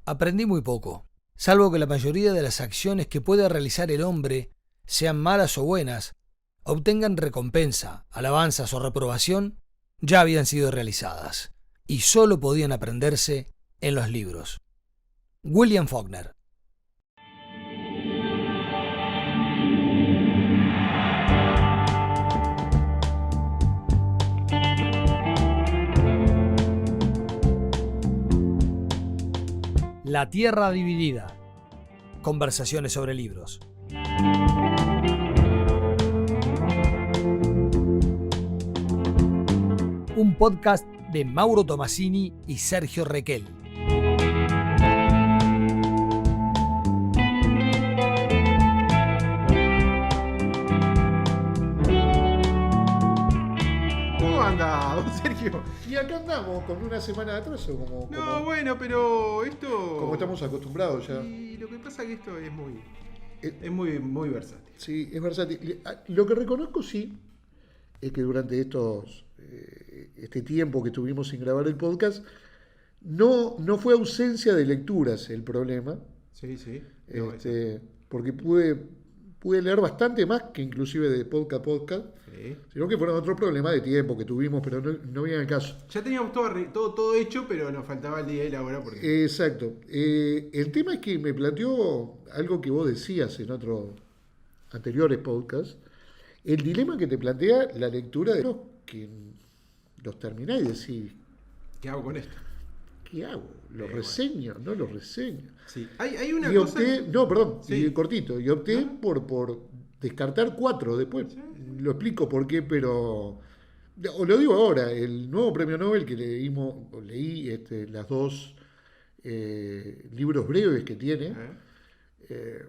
Aprendí muy poco, salvo que la mayoría de las acciones que puede realizar el hombre, sean malas o buenas, obtengan recompensa, alabanzas o reprobación, ya habían sido realizadas, y solo podían aprenderse en los libros. William Faulkner. La Tierra Dividida. Conversaciones sobre libros. Un podcast de Mauro Tomasini y Sergio Requel. ¿Cómo anda, don Sergio? Y acá andamos con una semana de atraso, Bueno, pero esto... como estamos acostumbrados ya. Y lo que pasa es que esto es muy... Eh, Es muy versátil. Sí, es versátil. Lo que reconozco sí es que durante este tiempo que estuvimos sin grabar el podcast, no fue ausencia de lecturas el problema, Sí. No, porque pude leer bastante más que inclusive de podcast a podcast, sí. sino que fueron otros problemas de tiempo que tuvimos, pero no viene al caso. Ya teníamos todo hecho, pero nos faltaba el día y la hora porque... Exacto. El tema es que me planteó algo que vos decías en otros anteriores podcasts, el dilema que te plantea la lectura de los que los terminás y decís, ¿Qué hago con esto? ¿qué hago? ¿Lo Bueno. reseño? ¿No lo reseño? Sí. Hay una Y cosa... opté, no, perdón, Sí. y cortito, y opté ¿No? por descartar 4 después. Sí. Lo explico por qué, pero... O lo digo ahora, el nuevo premio Nobel que leí las dos libros breves que tiene, ¿Eh?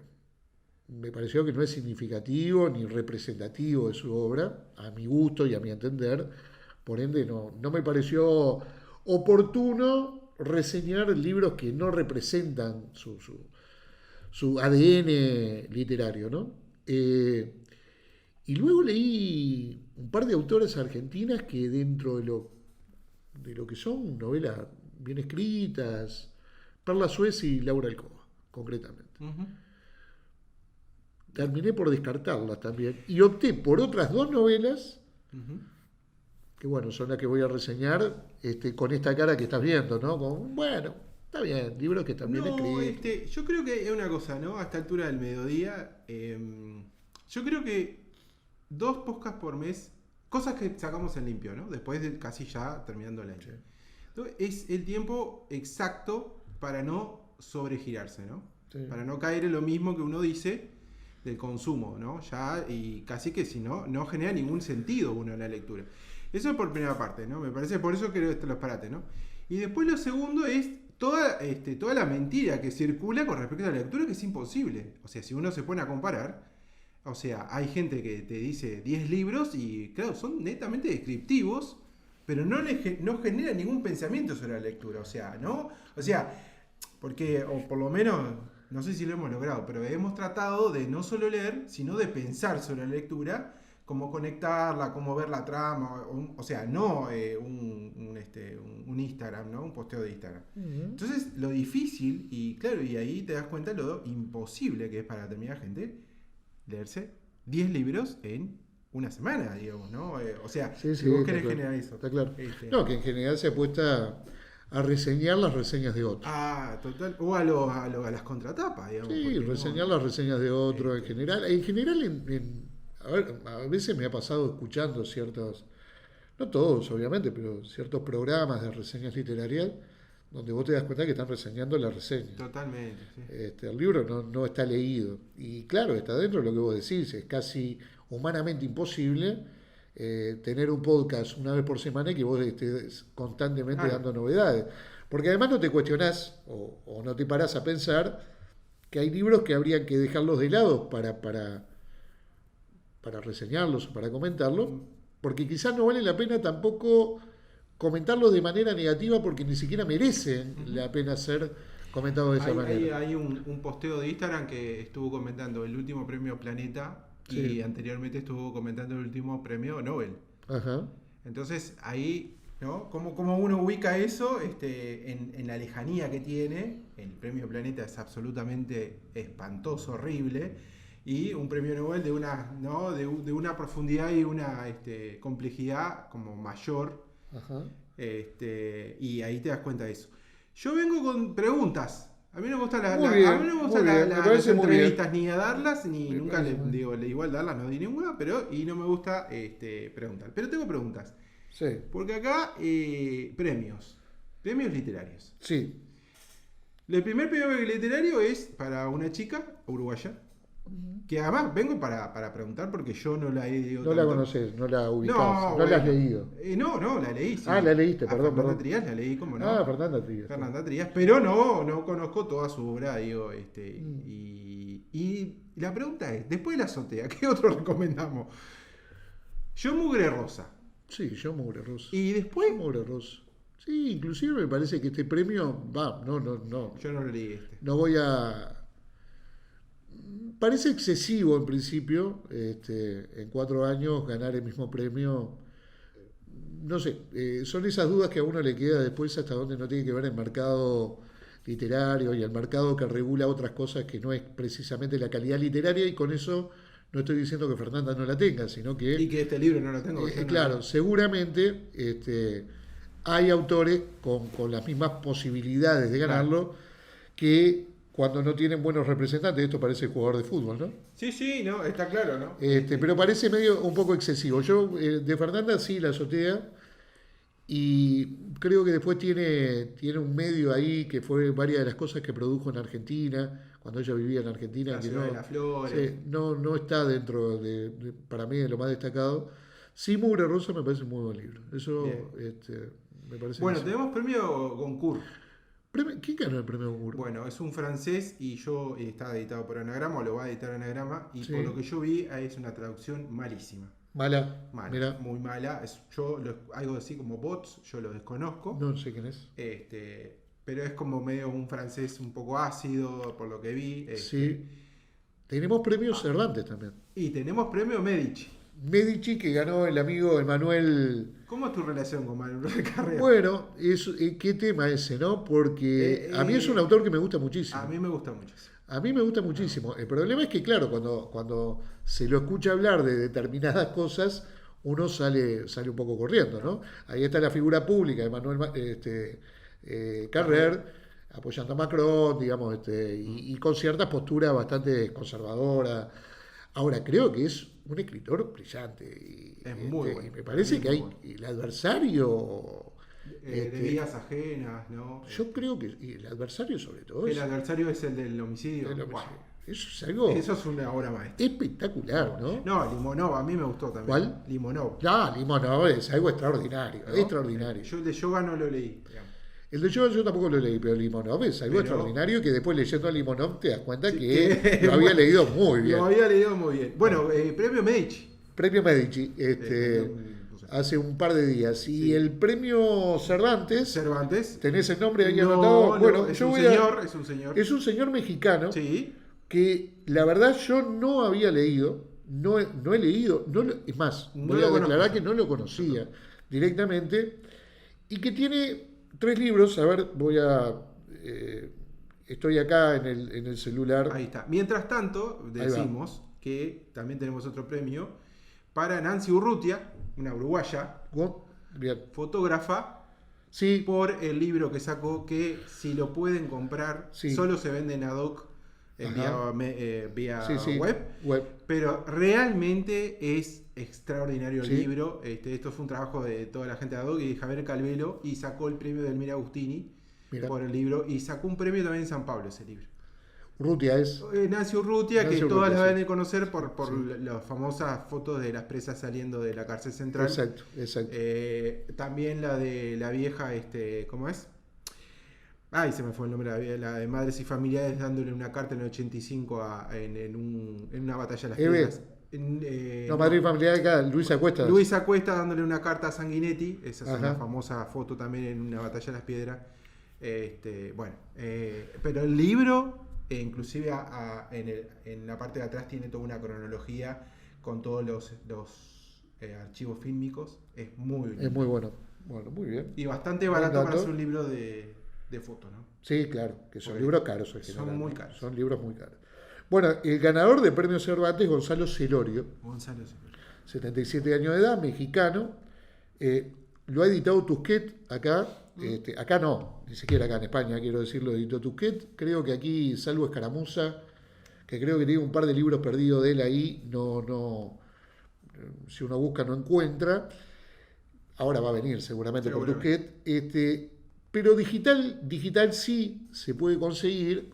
me pareció que no es significativo ni representativo de su obra, a mi gusto y a mi entender. Por ende, no me pareció oportuno reseñar libros que no representan su ADN literario, ¿no? Y luego leí un par de autoras argentinas que dentro de lo que son novelas bien escritas, Perla Suez y Laura Alcoba, concretamente. Ujú. Terminé por descartarlas también y opté por otras 2 novelas Ujú. que bueno, son las que voy a reseñar con esta cara que estás viendo, ¿no? Bueno, está bien, libros que están bien No, escritos. yo creo que es una cosa, ¿no? A esta altura del mediodía, yo creo que 2 podcasts por mes, cosas que sacamos en limpio, ¿no? Después de casi ya terminando el año. Sí. Entonces, es el tiempo exacto para no sobregirarse, ¿no? Sí. Para no caer en lo mismo que uno dice del consumo, ¿no? Ya, y casi que si no genera ningún sentido uno en la lectura. Eso es por primera parte, ¿no? Me parece por eso que los parates, ¿no? Y después lo segundo es toda la mentira que circula con respecto a la lectura, que es imposible. O sea, si uno se pone a comparar, o sea, hay gente que te dice 10 libros y, claro, son netamente descriptivos, pero no genera ningún pensamiento sobre la lectura. O sea, ¿no? O sea, porque, o por lo menos, no sé si lo hemos logrado, pero hemos tratado de no solo leer, sino de pensar sobre la lectura, cómo conectarla, cómo ver la trama, o sea, no un Instagram, ¿no? Un posteo de Instagram. Ujú. Entonces, lo difícil, y claro, y ahí te das cuenta de lo imposible que es para determinada gente leerse 10 libros en una semana, digamos, ¿no? O sea, Sí, si sí, vos está querés claro, generar eso. está claro. Este, No, que en general se apuesta a reseñar las reseñas de otros. total. O a las contratapas, digamos. Sí, porque reseñar no. las reseñas de otros en Este, general. En general, a ver, a veces me ha pasado escuchando ciertos, no todos obviamente, pero ciertos programas de reseñas literarias donde vos te das cuenta que están reseñando la reseña. Totalmente, sí. El libro no está leído. Y claro, está dentro de lo que vos decís. Es casi humanamente imposible tener un podcast una vez por semana y que vos estés constantemente Claro. dando novedades. Porque además no te cuestionás o no te parás a pensar que hay libros que habría que dejarlos de lado para reseñarlos o para comentarlos, porque quizás no vale la pena tampoco comentarlos de manera negativa porque ni siquiera merecen la pena ser comentados de esa manera. Hay un posteo de Instagram que estuvo comentando el último premio Planeta y Sí. anteriormente estuvo comentando el último premio Nobel. Ajá. Entonces ahí ¿no? ¿Cómo uno ubica eso en la lejanía que tiene? El premio Planeta es absolutamente espantoso, horrible, y un premio Nobel de una, ¿no? de una profundidad y una complejidad como mayor. Ajá. Y ahí te das cuenta de eso. Yo vengo con preguntas. A mí no me gustan Muy bien, a mí no me gustan muy bien, me las parece muy bien. entrevistas ni a darlas, ni Me nunca parece muy bien. igual darlas, no di ninguna, y no me gusta preguntar. Pero tengo preguntas. Sí, Porque acá, premios literarios. sí. El primer premio literario es para una chica uruguaya, que además vengo para preguntar porque yo no la he leído No la tanto. conoces, no la ubicás, No, no la has bueno. leído. No, la leí. Sí. Ah, la leíste, A perdón, Fernanda perdón. Trías la leí, ¿cómo no? Ah, Fernanda Trías. Fernanda Trías, pero no conozco toda su obra, digo, Mm. y la pregunta es, después de la azotea, ¿qué otro recomendamos? Yo Mugre Rosa. Sí, yo Mugre Rosa. Y después, Yo Mugre Rosa. Sí, inclusive me parece que este premio, no. yo no lo leí No voy a... Parece excesivo en principio, en 4 años ganar el mismo premio. No sé, son esas dudas que a uno le queda después hasta donde no tiene que ver el mercado literario y el mercado que regula otras cosas que no es precisamente la calidad literaria, y con eso no estoy diciendo que Fernanda no la tenga, sino y que, que este libro no lo tengo. yo no claro, lo- seguramente hay autores con las mismas posibilidades de ganarlo que cuando no tienen buenos representantes. Esto parece jugador de fútbol, ¿no? Sí, no, está claro, ¿no? Pero parece medio un poco excesivo. Yo de Fernanda sí la azotea, y creo que después tiene un medio ahí que fue varias de las cosas que produjo en Argentina, cuando ella vivía en Argentina, La que ciudad no, de las flores. sí, no está dentro para mí, de lo más destacado. Sí, Mugre Rosa me parece un muy buen libro. Eso me parece Bueno, que sí. tenemos premio Goncourt. ¿Quién ganó el premio Mugre? Bueno, es un francés y está editado por Anagrama, o lo va a editar Anagrama, y Sí. por lo que yo vi es una traducción malísima. Mala. Mala, Mira, muy mala. Algo así como bots, yo lo desconozco. no sé quién es. Pero es como medio un francés un poco ácido, por lo que vi. Sí. Tenemos premios Cervantes también. Y tenemos premio Medici. Medici, que ganó el amigo Emanuel. ¿Cómo es tu relación con Manuel Carrera? Bueno, ¿qué tema ese, no? Porque a mí es un autor que me gusta muchísimo. A mí me gusta mucho. A mí me gusta muchísimo. El problema es que, claro, cuando se lo escucha hablar de determinadas cosas, uno sale un poco corriendo, ¿no? Ahí está la figura pública de Manuel Carrer, apoyando a Macron, digamos, y con ciertas posturas bastante conservadoras. Ahora, creo que es un escritor brillante. Es muy bueno. Y me parece que hay Muy bueno. el adversario. De vidas ajenas, ¿no? Yo creo que y el adversario, sobre todo, El adversario es el del homicidio. el Buah, homicidio. Eso es algo eso es una obra maestra. espectacular, ¿no? No, Limonov, a mí me gustó también. ¿Cuál? Limonov. Ya, Limonov es algo extraordinario, ¿no? extraordinario. Yo el de Yoga no lo leí. Digamos. El de yo tampoco lo leí, pero Limonov es algo Pero- extraordinario, que después leyendo a Limonov te das cuenta Sí, que que- lo había leído muy bien. Lo había leído muy bien. Bueno, premio Medici. Premio Medici, No sé. hace un par de días. Y Sí. el premio Cervantes, Cervantes. ¿tenés el nombre ahí No, anotado? no, Bueno, es yo un voy señor, es un señor. Es un señor mexicano Sí. que la verdad yo no había leído, no he leído, es más, No voy lo a declarar conozco. que no lo conocía directamente, y que tiene 3 libros. A ver, estoy acá en el celular. Ahí está. Mientras tanto, va. decimos que también tenemos otro premio para Nancy Urrutia, una uruguaya, Bien. fotógrafa, Sí, por el libro que sacó, que si lo pueden comprar, Sí. solo se vende en ad hoc Ajá. vía sí, sí. web. Web. Pero realmente es extraordinario el Sí. libro. Esto fue un trabajo de toda la gente de ad hoc y de Javier Calvelo, y sacó el premio de Elmira Agustini Mira. por el libro, y sacó un premio también en San Pablo ese libro. Urrutia es. Nancy Urrutia, Nancy que Urrutia, todas la sí. deben de conocer por Sí. las famosas fotos de las presas saliendo de la cárcel central. Exacto. También la de la vieja, ¿cómo es? Ay, se me fue el nombre, la de Madres y Familiares, dándole una carta en el 85 en una batalla de las Eve. piedras. No, Madrid Familiar acá, Luisa Cuesta. Luisa Cuesta dándole una carta a Sanguinetti, esa es Ajá. una famosa foto también en una batalla de las piedras. Pero el libro, inclusive en la parte de atrás, tiene toda una cronología con todos los archivos fílmicos. Es muy Es muy bueno. Bueno, muy bien. Y bastante Buen barato para dato. hacer un libro de fotos, ¿no? Sí, claro, que son Porque libros caros en son general, muy ¿no? caros. Son libros muy caros. Bueno, el ganador de Premio Cervantes, Gonzalo Celorio, Gonzalo Celorio. 77 años de edad, mexicano. Lo ha editado Tusquets acá. Acá no, ni siquiera acá en España, quiero decirlo, editó Tusquets. Creo que aquí, salvo Escaramuza, que creo que tiene un par de libros perdidos de él ahí, si uno busca no encuentra. Ahora va a venir seguramente por Seguramente. Tusquets. Pero digital sí se puede conseguir.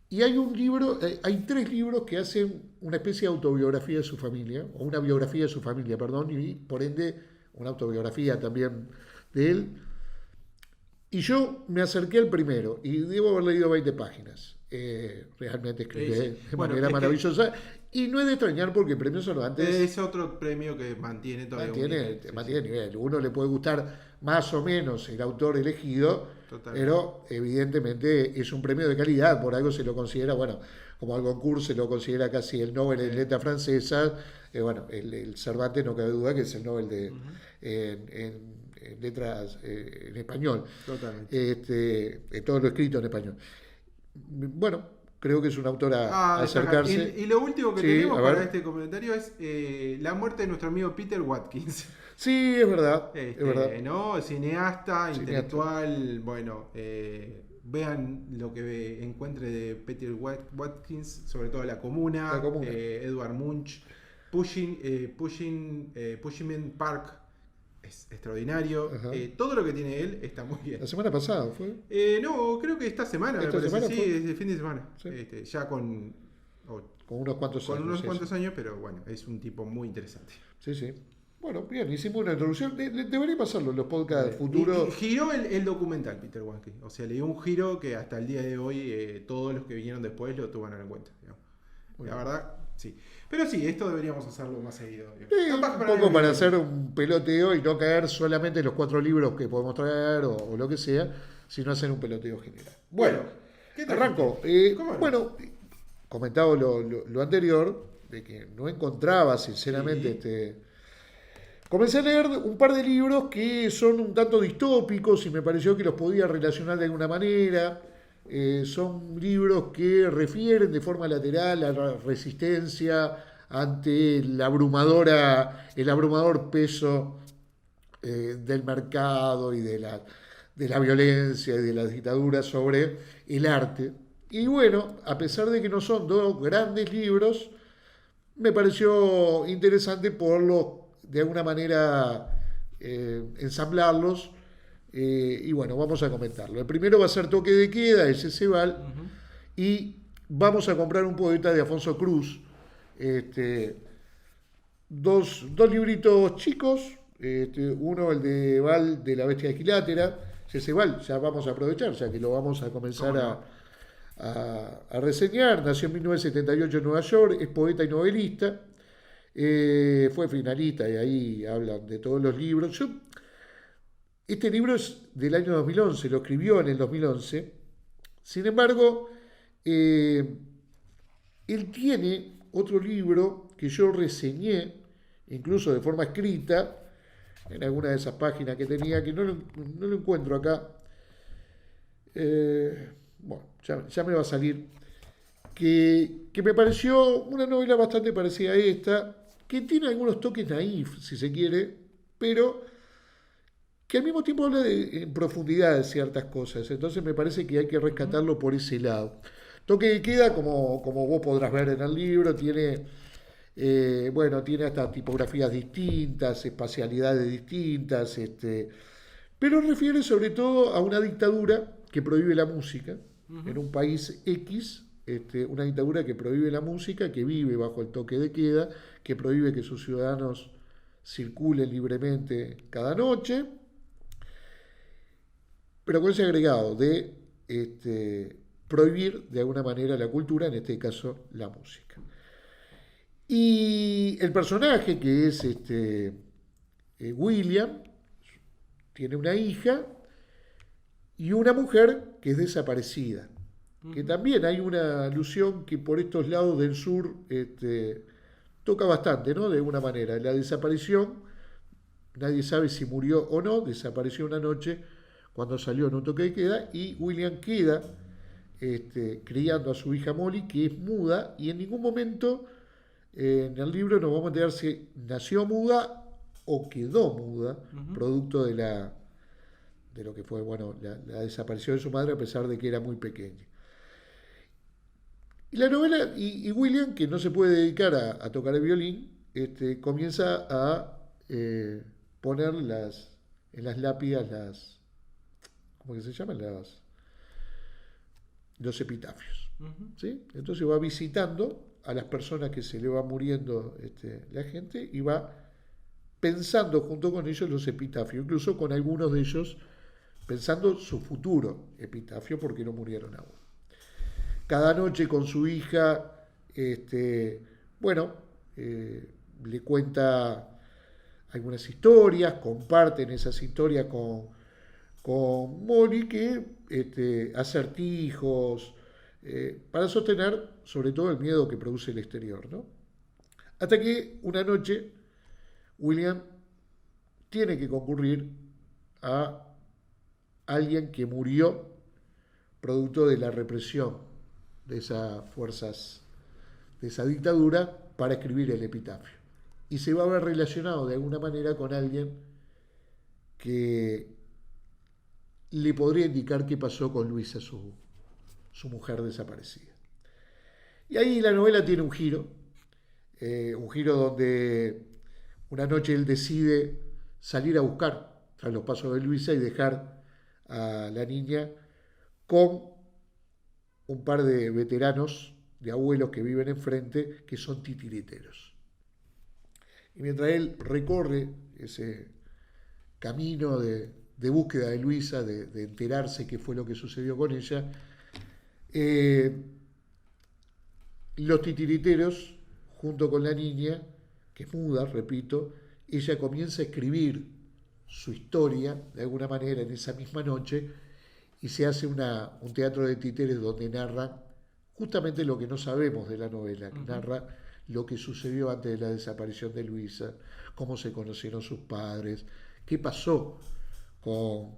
Y hay un libro, hay 3 libros que hacen una especie de autobiografía de su familia, o una biografía de su familia, perdón, y por ende una autobiografía también de él. Y yo me acerqué al primero y debo haber leído 20 páginas. Realmente escribe Sí. de Bueno, manera es que maravillosa. Y no es de extrañar porque el Premio Cervantes es otro premio que mantiene todavía un nivel. Sí, mantiene sí. nivel. Uno le puede gustar más o menos el autor elegido, Totalmente. pero evidentemente es un premio de calidad. Por algo se lo considera, bueno, como al concurso se lo considera casi el Nobel en letras francesas. Bueno, el Cervantes no cabe duda que es el Nobel en letras en español. Totalmente. Todo lo escrito en español. Bueno, creo que es un autor a Destacar. acercarse. Y lo último que Sí, tenemos a para ver. este comentario es la muerte de nuestro amigo Peter Watkins. Sí, es verdad. Es verdad. ¿No? Cineasta, Cineasta. intelectual, bueno, vean lo que encuentre de Peter Watkins, sobre todo La Comuna, La Comuna. Edvard Munch, Pushing Park es extraordinario. Ajá. Todo lo que tiene él está muy bien. La semana pasada fue. No, creo que esta semana, me ¿Esta parece. semana Sí, fue? es el fin de semana. Sí. Ya con Con unos cuantos años. pero bueno, es un tipo muy interesante. Sí, sí. Bueno, bien, hicimos una introducción. Debería pasarlo en los podcasts futuros. Y giró el documental, Peter Watkins. O sea, le dio un giro que hasta el día de hoy todos los que vinieron después lo tuvieron en cuenta. Digamos. La verdad, sí. Pero sí, esto deberíamos hacerlo más seguido. Un poco para hacer un peloteo y no caer solamente en los 4 libros que podemos traer o lo que sea, sino hacer un peloteo general. Bueno, ¿qué tal? arranco. ¿Cómo no? Bueno, comentado lo anterior, de que no encontraba sinceramente Sí. Comencé a leer un par de libros que son un tanto distópicos y me pareció que los podía relacionar de alguna manera. Son libros que refieren de forma lateral a la resistencia ante el abrumador peso del mercado y de la violencia y de la dictadura sobre el arte. Y bueno, a pesar de que no son 2 grandes libros, me pareció interesante poderlos de alguna manera ensamblarlos. Y bueno, vamos a comentarlo. El primero va a ser Toque de Queda, de Cecebal, y vamos a comprar un poeta de Afonso Cruz. Dos libritos chicos, uno el de Val de la Bestia de Quilátera, Cecebal, ya vamos a aprovechar, ya que lo vamos a comenzar a reseñar. Nació en 1978 en Nueva York, es poeta y novelista. Fue finalista y ahí hablan de todos los libros. Este libro es del año 2011, lo escribió en el 2011. Sin embargo, él tiene otro libro que yo reseñé, incluso de forma escrita, en alguna de esas páginas que tenía, que no lo encuentro acá. Bueno, ya me va a salir. Que me pareció una novela bastante parecida a esta, que tiene algunos toques naif, si se quiere, pero que al mismo tiempo habla en profundidad de ciertas cosas. Entonces me parece que hay que rescatarlo por ese lado. Toque de Queda, como vos podrás ver en el libro, tiene hasta tipografías distintas, espacialidades distintas, pero refiere sobre todo a una dictadura que prohíbe la música en un país X. Una dictadura que prohíbe la música, que vive bajo el toque de queda, que prohíbe que sus ciudadanos circulen libremente cada noche, pero con ese agregado de prohibir de alguna manera la cultura, en este caso la música. Y el personaje, que es William, tiene una hija y una mujer que es desaparecida. Que también hay una alusión que por estos lados del sur toca bastante, ¿no? De alguna manera, la desaparición nadie sabe si murió o no, desapareció una noche cuando salió en un toque de queda, y William queda criando a su hija Molly, que es muda, y en ningún momento en el libro nos vamos a enterar si nació muda o quedó muda, producto de lo que fue la desaparición de su madre, a pesar de que era muy pequeña. Y la novela, y William, que no se puede dedicar a tocar el violín, comienza a poner en las lápidas ¿cómo que se llaman? Los epitafios. ¿Sí? Entonces va visitando a las personas que se le va muriendo la gente, y va pensando junto con ellos los epitafios, incluso con algunos de ellos pensando su futuro epitafio, porque no murieron aún. Cada noche con su hija, le cuenta algunas historias, comparten esas historias con Molly, que acertijos, para sostener sobre todo el miedo que produce el exterior, ¿no? Hasta que una noche William tiene que concurrir a alguien que murió producto de la represión de esas fuerzas, de esa dictadura, para escribir el epitafio. Y se va a ver relacionado de alguna manera con alguien que le podría indicar qué pasó con Luisa, su mujer desaparecida. Y ahí la novela tiene un giro donde una noche él decide salir a buscar tras los pasos de Luisa y dejar a la niña con un par de veteranos, de abuelos que viven enfrente, que son titiriteros. Y mientras él recorre ese camino de búsqueda de Luisa, de enterarse qué fue lo que sucedió con ella, los titiriteros, junto con la niña, que es muda, repito, ella comienza a escribir su historia, de alguna manera, en esa misma noche, y se hace un teatro de títeres donde narra justamente lo que no sabemos de la novela, que narra lo que sucedió antes de la desaparición de Luisa, cómo se conocieron sus padres, qué pasó con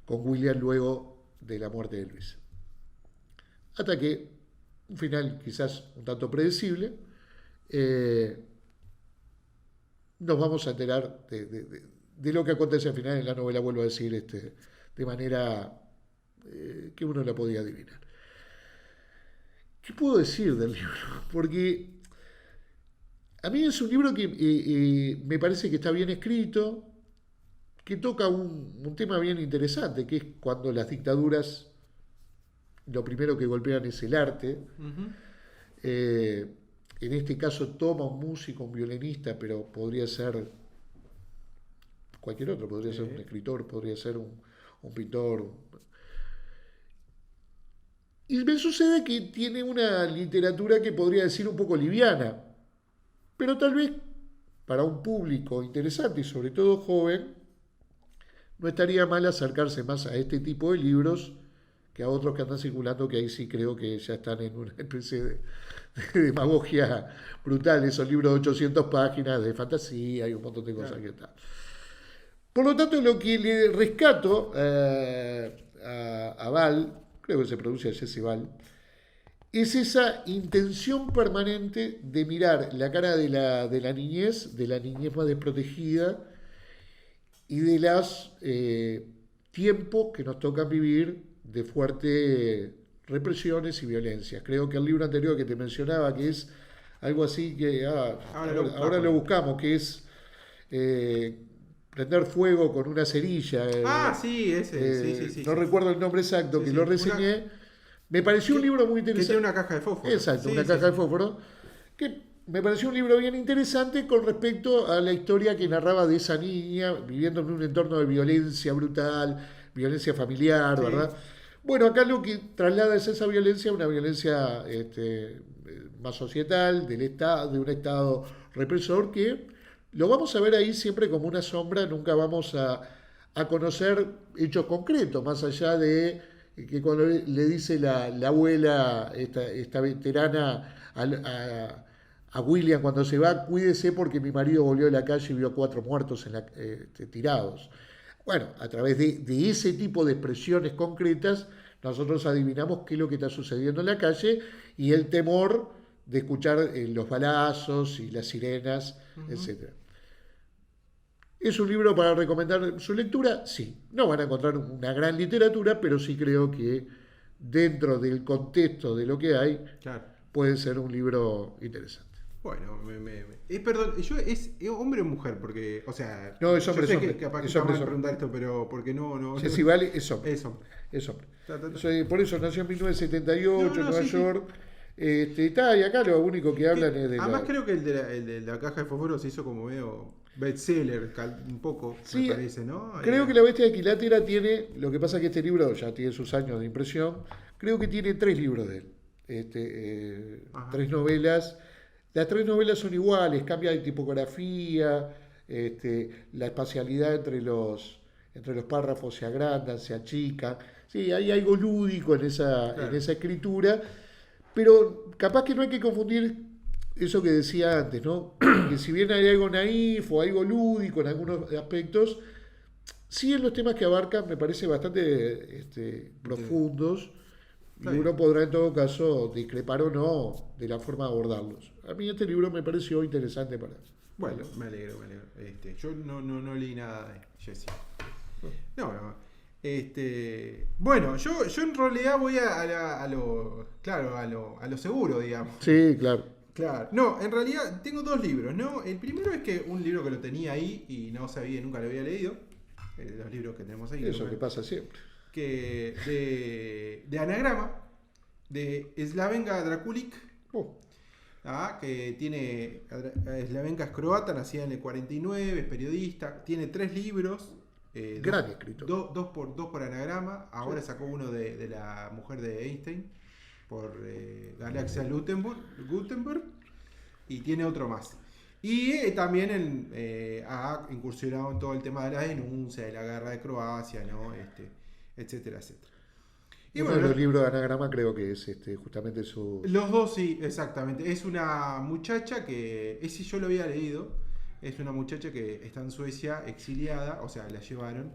William luego de la muerte de Luisa. Hasta que, un final quizás un tanto predecible, nos vamos a enterar de lo que acontece al final en la novela, vuelvo a decir, de manera que uno la podía adivinar. ¿Qué puedo decir del libro? Porque a mí es un libro que me parece que está bien escrito, que toca un tema bien interesante, que es cuando las dictaduras lo primero que golpean es el arte. En este caso toma un músico, un violinista, pero podría ser cualquier otro, podría ser un escritor, podría ser un pintor. Y me sucede que tiene una literatura que podría decir un poco liviana, pero tal vez para un público interesante y sobre todo joven, no estaría mal acercarse más a este tipo de libros que a otros que andan circulando, que ahí sí creo que ya están en una especie de demagogia brutal, esos libros de 800 páginas de fantasía y un montón de cosas que están. Por lo tanto, lo que le rescato a Val, creo que se pronuncia Jesse Val, es esa intención permanente de mirar la cara de la niñez más desprotegida y de los tiempos que nos tocan vivir de fuertes represiones y violencias. Creo que el libro anterior que te mencionaba, que es algo así que ahora lo buscamos, que es prender fuego con una cerilla. Sí, ese. Sí. No recuerdo el nombre exacto, que lo reseñé. Me pareció un libro muy interesante. Que tiene una caja de fósforo. Exacto, una caja de fósforo. Que me pareció un libro bien interesante con respecto a la historia que narraba de esa niña viviendo en un entorno de violencia brutal, violencia familiar, ¿verdad? Bueno, acá lo que traslada es esa violencia, una violencia más societal, del Estado, de un Estado represor, que lo vamos a ver ahí siempre como una sombra, nunca vamos a conocer hechos concretos, más allá de que cuando le dice la abuela, esta veterana, a William cuando se va, cuídese porque mi marido volvió de la calle y vio 4 muertos tirados. Bueno, a través de ese tipo de expresiones concretas, nosotros adivinamos qué es lo que está sucediendo en la calle y el temor de escuchar los balazos y las sirenas, etc. ¿Es un libro para recomendar su lectura? Sí. No van a encontrar una gran literatura, pero sí creo que dentro del contexto de lo que hay, Claro. puede ser un libro interesante. Bueno, perdón, ¿es hombre o mujer? Porque, o sea, No, es hombre, yo sé es hombre. que capaz que Es está hombre, mal es hombre. preguntar esto, pero porque no. Sí, sí, vale, es hombre. Es hombre. Es hombre. Ta, ta, ta. Por eso nació en 1978 en Nueva sí. York. Y acá lo único que hablan es de Además creo que el de la caja de fósforo se hizo como medio bestseller, un poco, Sí, me parece, ¿no? creo que La Bestia de Quilátera tiene, lo que pasa es que este libro ya tiene sus años de impresión, creo que tiene 3 libros de él, 3 novelas. Las 3 novelas son iguales, cambia de tipografía, la espacialidad entre los párrafos se agrandan, se achican. Sí, hay algo lúdico en esa escritura, pero capaz que no hay que confundir eso que decía antes, ¿no? Que si bien hay algo naif o algo lúdico en algunos aspectos, sí en los temas que abarcan me parece bastante profundos. Y uno podrá en todo caso discrepar o no de la forma de abordarlos. A mí este libro me pareció interesante para... Bueno, me alegro. Yo no leí nada de Jesse. No. Bueno, yo en realidad voy a lo seguro, digamos. Sí, claro. Claro. No, en realidad tengo 2 libros, ¿no? El primero es que un libro que lo tenía ahí y no sabía, nunca lo había leído. Los libros que tenemos ahí. Eso que pasa siempre. De Anagrama, de Slavenka Drakulic, que tiene... Slavenka es croata, nacida en el 49, es periodista, tiene 3 libros. Gran escritor. Dos por Anagrama, ahora sacó uno de la mujer de Einstein, por Galaxia Gutenberg, y tiene otro más. Y también ha incursionado en todo el tema de la denuncia, de la guerra de Croacia, ¿no? Etcétera. Y uno de los libros de Anagrama creo que es justamente su... Los 2 sí, exactamente. Es una muchacha que, ese yo lo había leído, es una muchacha que está en Suecia exiliada, o sea, la llevaron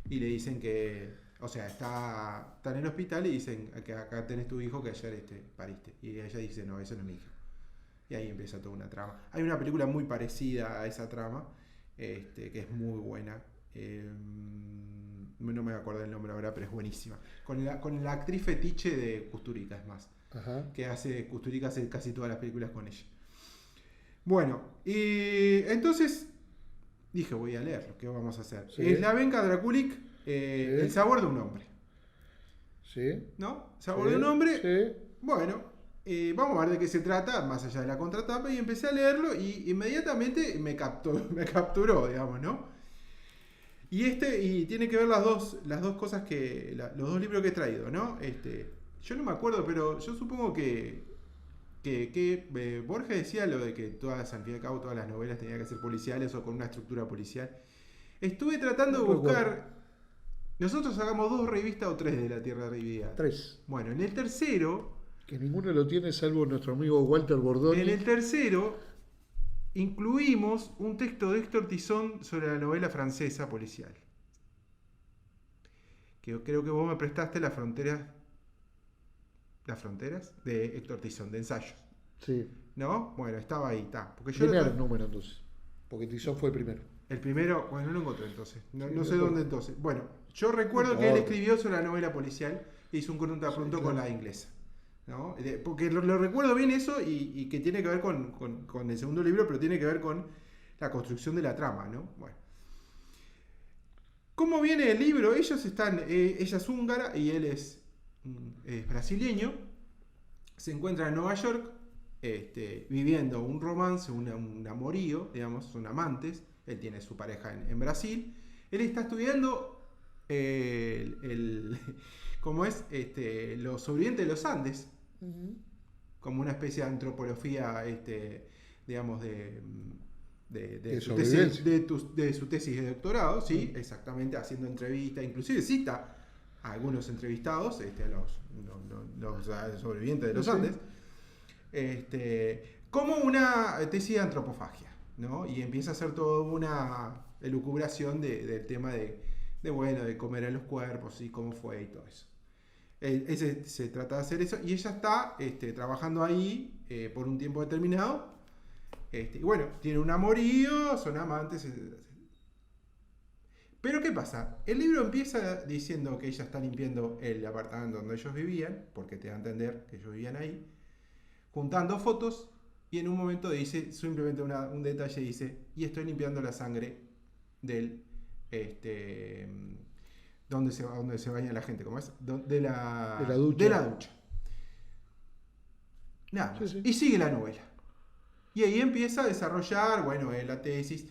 y le dicen que, o sea, está en el hospital y dicen que acá tenés tu hijo que ayer pariste. Y ella dice, no, eso no es mi hijo. Y ahí empieza toda una trama. Hay una película muy parecida a esa trama, que es muy buena. No me acuerdo el nombre ahora, pero es buenísima. Con la actriz fetiche de Kusturica, es más. Kusturica hace casi todas las películas con ella. Bueno, y entonces dije, voy a leerlo, ¿qué vamos a hacer? Sí. Slavenka Drakulic, El sabor de un hombre. Sí. ¿No? Sabor de un hombre. Sí. Bueno, vamos a ver de qué se trata, más allá de la contratapa, y empecé a leerlo y inmediatamente me capturó, digamos, ¿no? Y tiene que ver las dos cosas los 2 libros que he traído, ¿no? Yo no me acuerdo, pero yo supongo que Borges decía lo de que al fin y al cabo todas las novelas tenían que ser policiales o con una estructura policial. Estuve tratando de buscar. Nosotros sacamos 2 revistas o 3 de La Tierra Dividida. 3. Bueno, en el tercero. Que ninguno lo tiene salvo nuestro amigo Walter Bordoni. En el tercero incluimos un texto de Héctor Tizón sobre la novela francesa policial. Que creo que vos me prestaste Las fronteras de Héctor Tizón, de ensayos. Sí. ¿No? Bueno, estaba ahí, está. Primer número entonces. Porque Tizón fue el primero. El primero, bueno, no lo encontré entonces. No sé no dónde entonces. Bueno, yo recuerdo que él escribió sobre la novela policial e hizo un contrapunto con la inglesa. ¿No? Porque lo recuerdo bien eso y que tiene que ver con el segundo libro, pero tiene que ver con la construcción de la trama, ¿no? Bueno. ¿Cómo viene el libro? Ella es húngara y él es brasileño. Se encuentra en Nueva York, viviendo un romance, un amorío, digamos, son amantes. Él tiene su pareja en Brasil. Él está estudiando ¿cómo es? Los sobrevivientes de los Andes. Como una especie de antropología, digamos, de su tesis de doctorado, ¿sí? Exactamente, haciendo entrevistas, inclusive cita a algunos entrevistados, a los sobrevivientes de los Andes, como una tesis de antropofagia, ¿no? Y empieza a hacer toda una elucubración del tema de comer a los cuerpos y cómo fue y todo eso. Se trata de hacer eso y ella está trabajando ahí por un tiempo determinado. Y bueno, tiene un amorío, son amantes. Pero ¿qué pasa? El libro empieza diciendo que ella está limpiando el apartamento donde ellos vivían, porque te da a entender que ellos vivían ahí, juntando fotos, y en un momento dice, simplemente un detalle, dice, y estoy limpiando la sangre del donde se baña la gente, ¿cómo es? De la ducha. De la ducha. Nada más. Sí. Y sigue la novela. Y ahí empieza a desarrollar, bueno, la tesis.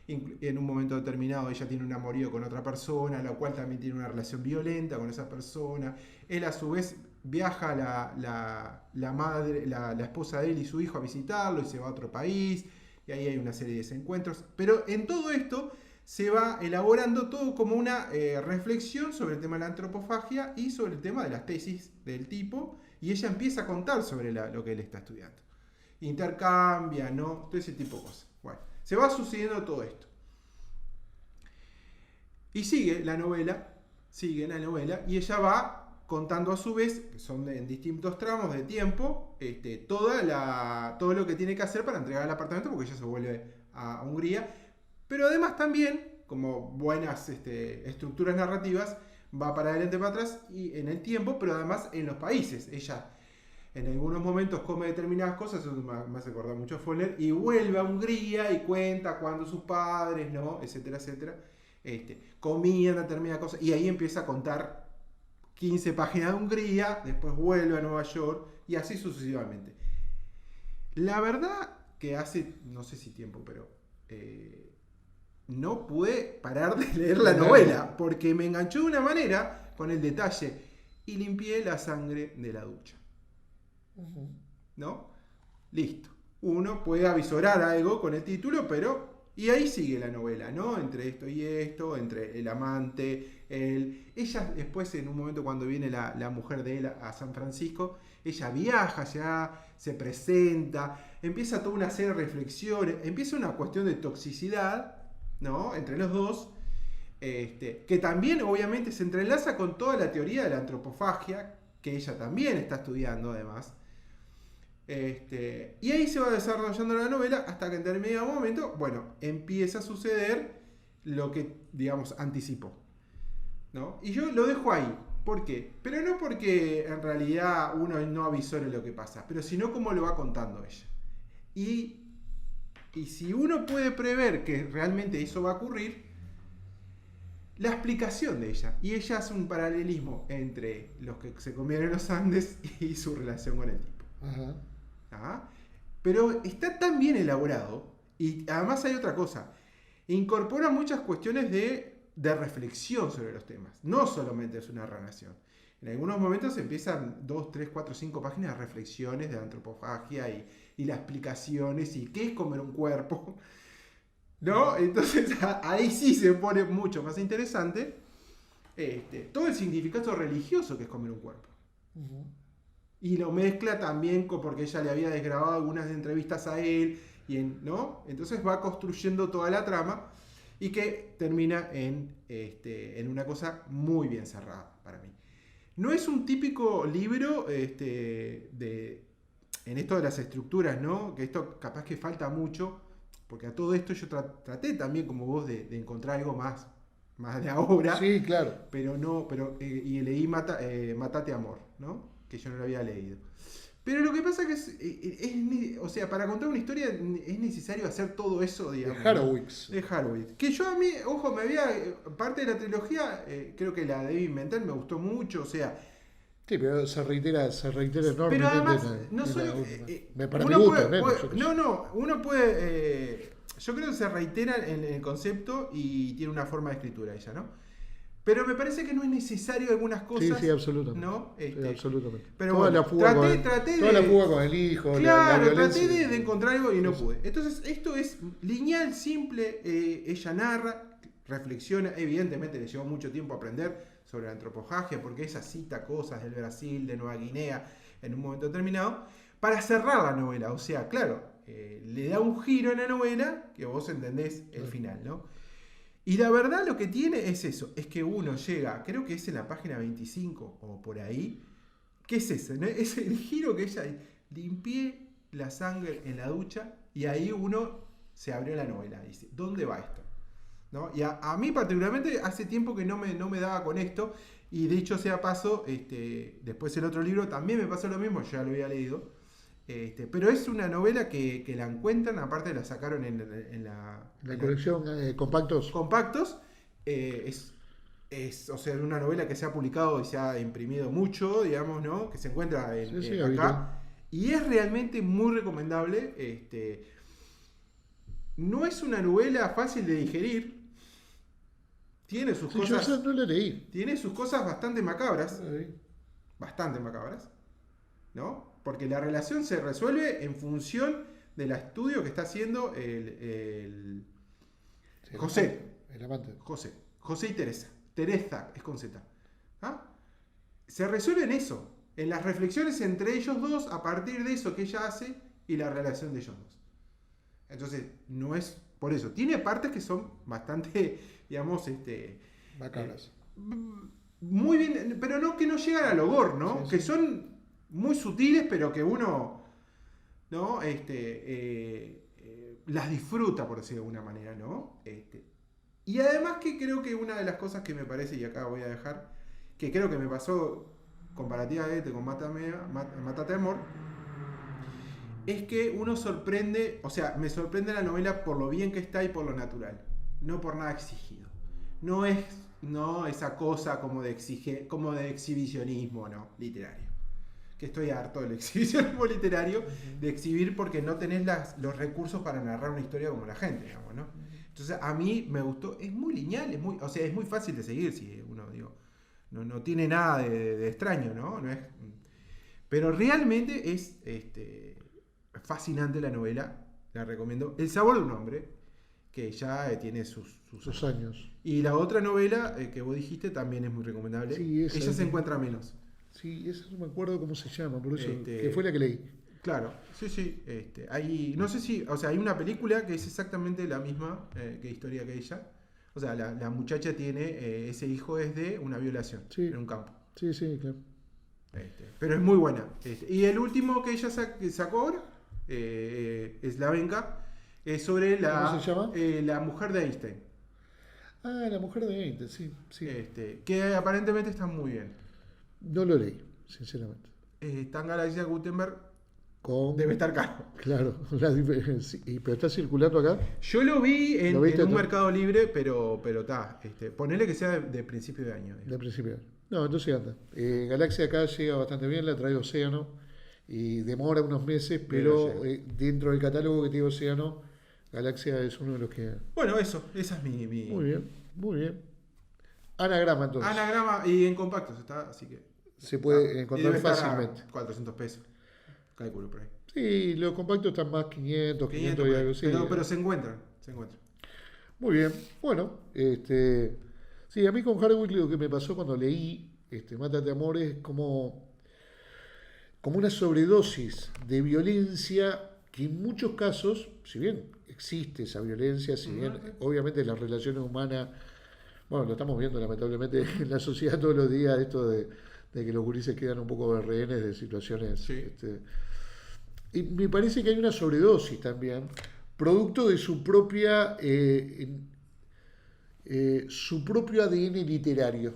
En un momento determinado ella tiene un amorío con otra persona, la cual también tiene una relación violenta con esa persona. Él a su vez viaja la madre, la esposa de él y su hijo a visitarlo y se va a otro país. Y ahí hay una serie de desencuentros. Pero en todo esto se va elaborando todo como una reflexión sobre el tema de la antropofagia y sobre el tema de las tesis del tipo. Y ella empieza a contar sobre lo que él está estudiando. Intercambia, ¿no? Todo ese tipo de cosas. Bueno, se va sucediendo todo esto. Y sigue la novela y ella va contando a su vez, que son en distintos tramos de tiempo, todo lo que tiene que hacer para entregar el apartamento, porque ella se vuelve a Hungría. Pero además también, como buenas estructuras narrativas, va para adelante y para atrás y en el tiempo, pero además en los países. Ella en algunos momentos come determinadas cosas, eso me hace acordar mucho a Foller, y vuelve a Hungría y cuenta cuando sus padres, ¿no? Etcétera, etcétera, comían determinadas cosas, y ahí empieza a contar 15 páginas de Hungría, después vuelve a Nueva York, y así sucesivamente. La verdad que hace, no sé si tiempo, pero no pude parar de leer la novela, porque me enganchó de una manera con el detalle, y limpié la sangre de la ducha. ¿No? Listo. Uno puede avisorar algo con el título, pero... Y ahí sigue la novela, ¿no? Entre esto y esto, entre el amante, ella después, en un momento cuando viene la mujer de él a San Francisco, ella viaja ya, se presenta, empieza toda una serie de reflexiones, empieza una cuestión de toxicidad, ¿no? Entre los dos, que también obviamente se entrelaza con toda la teoría de la antropofagia, que ella también está estudiando además. Y ahí se va desarrollando la novela hasta que en determinado momento, bueno, empieza a suceder lo que, digamos, anticipó, ¿no? Y yo lo dejo ahí. ¿Por qué? Pero no porque en realidad uno no avisore lo que pasa, pero sino como lo va contando ella. Y si uno puede prever que realmente eso va a ocurrir, la explicación de ella. Y ella hace un paralelismo entre los que se comieron los Andes y su relación con el tipo. Ajá. ¿Ah? Pero está tan bien elaborado, y además hay otra cosa, incorpora muchas cuestiones de reflexión sobre los temas, no solamente es una narración. En algunos momentos empiezan 2, 3, 4, 5 páginas de reflexiones de antropofagia y las explicaciones y qué es comer un cuerpo, ¿no? Entonces ahí sí se pone mucho más interesante todo el significado religioso que es comer un cuerpo. Uh-huh. Y lo mezcla también porque ella le había desgrabado algunas entrevistas a él, ¿no? Entonces va construyendo toda la trama y que termina en una cosa muy bien cerrada para mí. No es un típico libro en esto de las estructuras, ¿no? Que esto capaz que falta mucho, porque a todo esto yo traté también como vos de encontrar algo más de ahora. Sí, claro. Y leí Matate Amor, ¿no? Que yo no lo había leído. Pero lo que pasa que o sea, para contar una historia es necesario hacer todo eso, digamos. De Horowitz. De Horowitz. Que yo a mí, ojo, parte de la trilogía, creo que la debí inventar, me gustó mucho, o sea... Sí, pero se reitera enormemente. Pero además, no solo... uno puede... yo creo que se reitera en el concepto y tiene una forma de escritura ella, ¿no? Pero me parece que no es necesario algunas cosas. Sí, absolutamente. ¿no? Sí, absolutamente. Pero toda bueno, la fuga con el hijo, claro, la violencia. Traté de encontrar algo y no pude. Entonces, esto es lineal, simple. Ella narra, reflexiona. Evidentemente le llevó mucho tiempo aprender sobre la antropofagia, porque ella cita cosas del Brasil, de Nueva Guinea, en un momento determinado. para cerrar la novela. O sea, claro, le da un giro en la novela que vos entendés el final, ¿no? Y la verdad lo que tiene es eso, es que uno llega, creo que es en la página 25 o por ahí, ¿qué es ese? ¿No? Es el giro que ella limpié la sangre en la ducha y ahí uno se abrió la novela y dice, ¿dónde va esto? ¿No? Y a mí particularmente hace tiempo que no me daba con esto y de hecho sea paso, después el otro libro también me pasó lo mismo, yo ya lo había leído, pero es una novela que la encuentran, aparte la sacaron en la colección compactos. Compactos, o sea, una novela que se ha publicado y se ha imprimido mucho, digamos, ¿no? Que se encuentra acá. Y es realmente muy recomendable. No es una novela fácil de digerir. Tiene sus cosas. Yo no la leí. Tiene sus cosas bastante macabras. Bastante macabras. ¿No? Porque la relación se resuelve en función del estudio que está haciendo José. El amante. José y Teresa. Teresa es con Z. ¿Ah? Se resuelve en eso. En las reflexiones entre ellos dos, a partir de eso que ella hace y la relación de ellos dos. Entonces, no es por eso. Tiene partes que son bastante, digamos, macabras. Muy bien, pero no que no llegan al gore, ¿no? Sí. Que son muy sutiles, pero que uno, ¿no? Las disfruta, por decirlo de alguna manera, ¿no? Y además que creo que una de las cosas que me parece, y acá voy a dejar, que creo que me pasó comparativamente con Mátate Amor, es que uno sorprende, o sea, me sorprende la novela por lo bien que está y por lo natural, no por nada exigido. No es esa cosa como de exhibicionismo, ¿no? Literario. Que estoy harto del exhibicionismo literario, de exhibir porque no tenés los recursos para narrar una historia como la gente, digamos, ¿no? Entonces a mí me gustó, es muy lineal, es muy fácil de seguir, si uno, no tiene nada de extraño, ¿no? Pero realmente es fascinante la novela, la recomiendo. El sabor de un hombre, que ya tiene sus años. Y la otra novela que vos dijiste también es muy recomendable. Sí, ella se encuentra menos. Sí, esa no me acuerdo cómo se llama, por eso, que fue la que leí. Claro, sí. No sé si, o sea, hay una película que es exactamente la misma que historia que ella. O sea, la muchacha tiene, ese hijo es de una violación en un campo. Sí, claro. Pero es muy buena. Y el último que ella sacó ahora es La Venga, es sobre ¿Cómo se llama? La mujer de Einstein. Ah, la mujer de Einstein, sí. Que aparentemente está muy bien. No lo leí, sinceramente. Está en Galaxia Gutenberg. Debe estar caro. Claro, pero está circulando acá. Yo lo vi en un Mercado Libre, pero está. Ponele que sea de principio de año. De principio de año. No, entonces anda. Galaxia acá llega bastante bien, la trae Océano y demora unos meses, pero dentro del catálogo que tiene Océano, Galaxia es uno de los que... Bueno, esa es mi... Muy bien. Anagrama entonces. Anagrama y en compactos está, así que... Se puede encontrar fácilmente. 400 pesos. Calculo por ahí. Sí, los compactos están más 500 y algo así. Pero se encuentran. Muy bien. Bueno, sí, a mí con Hardwick lo que me pasó cuando leí Mátate Amor es como una sobredosis de violencia que en muchos casos, si bien existe esa violencia, si bien obviamente las relaciones humanas, bueno, lo estamos viendo lamentablemente en la sociedad todos los días, esto de que los gurises quedan un poco de rehenes de situaciones. Sí. Y me parece que hay una sobredosis también, producto de su propia su propio ADN literario,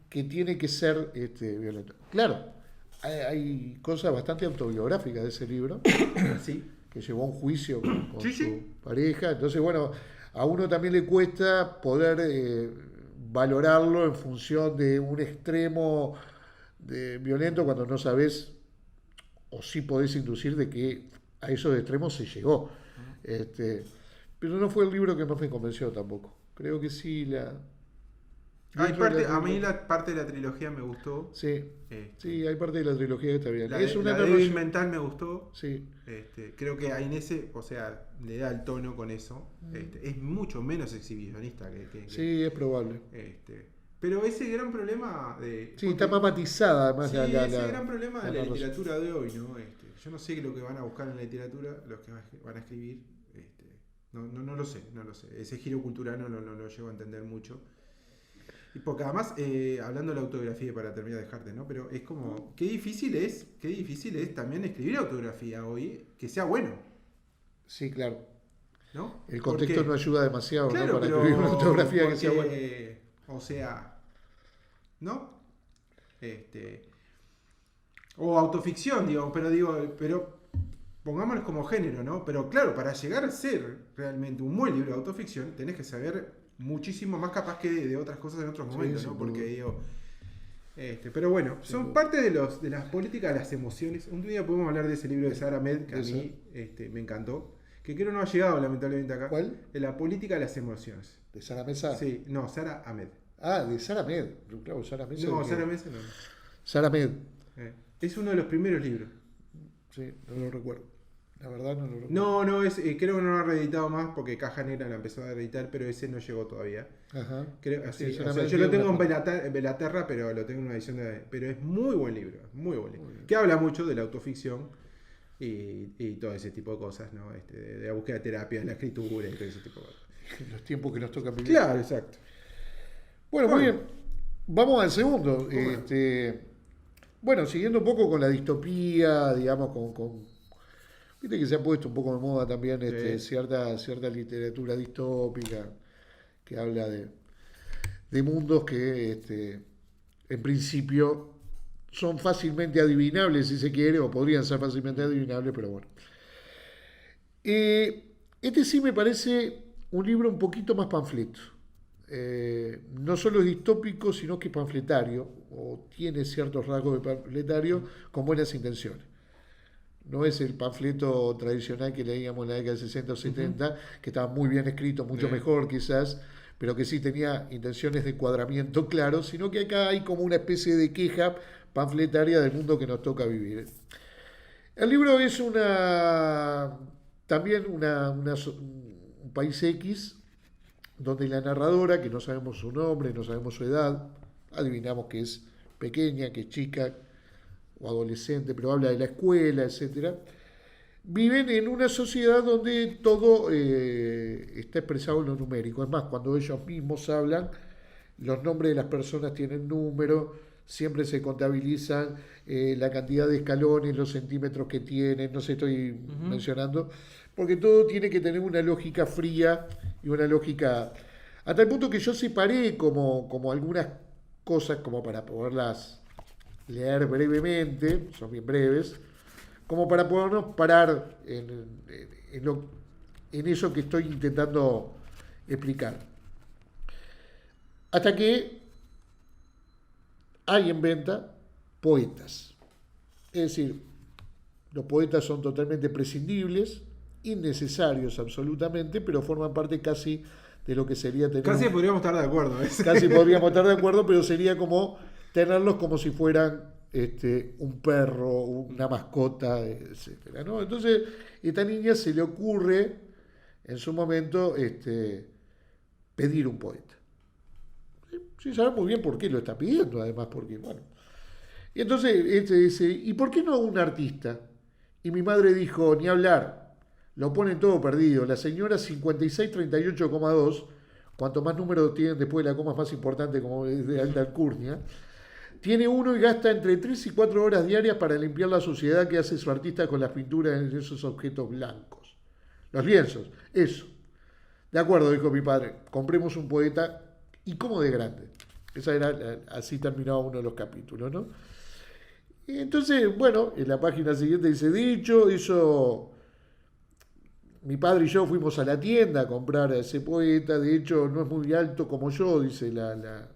que tiene que ser violento. Claro, hay cosas bastante autobiográficas de ese libro, que llevó a un juicio con su pareja. Entonces, bueno, a uno también le cuesta poder valorarlo en función de un extremo violento cuando no sabes o sí podés inducir de que a esos extremos se llegó. Pero no fue el libro que más me convenció tampoco. Creo que sí a mí la parte de la trilogía me gustó. Sí, hay parte de la trilogía que está bien. La débil mental me gustó. Sí. Creo que a Inés, o sea, le da el tono con eso. Es mucho menos exhibicionista que sí, es probable. Pero ese gran problema de... Sí, está más matizada además Sí, ese gran problema de la narración. literatura de hoy, ¿no? Yo no sé lo que van a buscar en la literatura, los que van a escribir. No lo sé. Ese giro cultural no lo llego a entender mucho. Y porque además, hablando de la autografía, para terminar de dejarte, ¿no? Pero es como, qué difícil es también escribir autografía hoy, que sea bueno, Sí, claro. ¿no? El contexto Porque- no ayuda demasiado, Claro, ¿no? Para pero escribir una autografía que sea buena. porque, o sea, ¿no? O autoficción, pero pongámoslo como género, ¿no? Pero claro, para llegar a ser realmente un buen libro de autoficción, tenés que saber muchísimo más capaz que de otras cosas en otros momentos, sin ¿no? duda. Porque digo, pero bueno, Sin son duda. parte de las políticas de las emociones. Un día podemos hablar de ese libro de Sara Ahmed, que a mí me encantó, que creo no ha llegado lamentablemente acá. ¿Cuál? De la política de las emociones. ¿De Sara Mesa? Sí, no, Sara Ahmed. Ah, de Sara Med. Claro, Sara Mesa. No, Sara Ahmed no. Sara Med. Es uno de los primeros libros. Sí, no lo recuerdo. La verdad no lo recuerdo. No, creo que no lo ha reeditado más porque Caja Negra la empezó a reeditar, pero ese no llegó todavía. Ajá. Creo, Sí, sí, Sara o sea, Med yo lo tiene tengo una en Belaterra, pero lo tengo en una edición pero es muy buen libro, muy buen libro. Muy bien. Que habla mucho de la autoficción y todo ese tipo de cosas, ¿no? De la búsqueda de terapia, de la escritura y todo ese tipo de cosas. Los tiempos que nos tocan vivir. Claro, exacto. Bueno, muy Bueno. bien. Vamos al segundo. Bueno. Bueno, siguiendo un poco con la distopía, digamos, viste que se ha puesto un poco de moda también Sí. cierta literatura distópica que habla de mundos que en principio son fácilmente adivinables, si se quiere, o podrían ser fácilmente adivinables, pero bueno. Este sí me parece un libro un poquito más panfleto. No solo es distópico, sino que es panfletario, o tiene ciertos rasgos de panfletario con buenas intenciones. No es el panfleto tradicional que leíamos en la década de 60 o 70, que estaba muy bien escrito, mucho mejor quizás, pero que sí tenía intenciones de encuadramiento claro, sino que acá hay como una especie de queja panfletaria del mundo que nos toca vivir. El libro es también un país X, donde la narradora, que no sabemos su nombre, no sabemos su edad, adivinamos que es pequeña, que es chica o adolescente, pero habla de la escuela, etc. Viven en una sociedad donde todo está expresado en lo numérico. Es más, cuando ellos mismos hablan, los nombres de las personas tienen número, siempre se contabilizan la cantidad de escalones, los centímetros que tienen, no sé, estoy mencionando, porque todo tiene que tener una lógica fría y una lógica... Hasta el punto que yo separé como algunas cosas como para poderlas leer brevemente, son bien breves, como para podernos parar en eso que estoy intentando explicar. Hasta que hay en venta poetas. Es decir, los poetas son totalmente prescindibles, innecesarios absolutamente, pero forman parte casi de lo que sería tener... Casi podríamos estar de acuerdo. Casi podríamos estar de acuerdo, pero sería como tenerlos como si fueran un perro, una mascota, etcétera, ¿no? Entonces, a esta niña se le ocurre en su momento pedir un poeta. Sí, sabe muy bien por qué lo está pidiendo, además, porque, bueno. Y entonces dice, ¿y por qué no un artista? Y mi madre dijo, ni hablar, lo ponen todo perdido. La señora 5638,2, cuanto más números tienen después de la coma más importante, como es de alta alcurnia, tiene uno y gasta entre 3 y 4 horas diarias para limpiar la suciedad que hace su artista con las pinturas en esos objetos blancos. Los lienzos, eso. De acuerdo, dijo mi padre, compremos un poeta, y como de grande. Así terminaba uno de los capítulos, ¿no? Y entonces, bueno, en la página siguiente dice, dicho, eso... Mi padre y yo fuimos a la tienda a comprar a ese poeta, de hecho no es muy alto como yo, dice la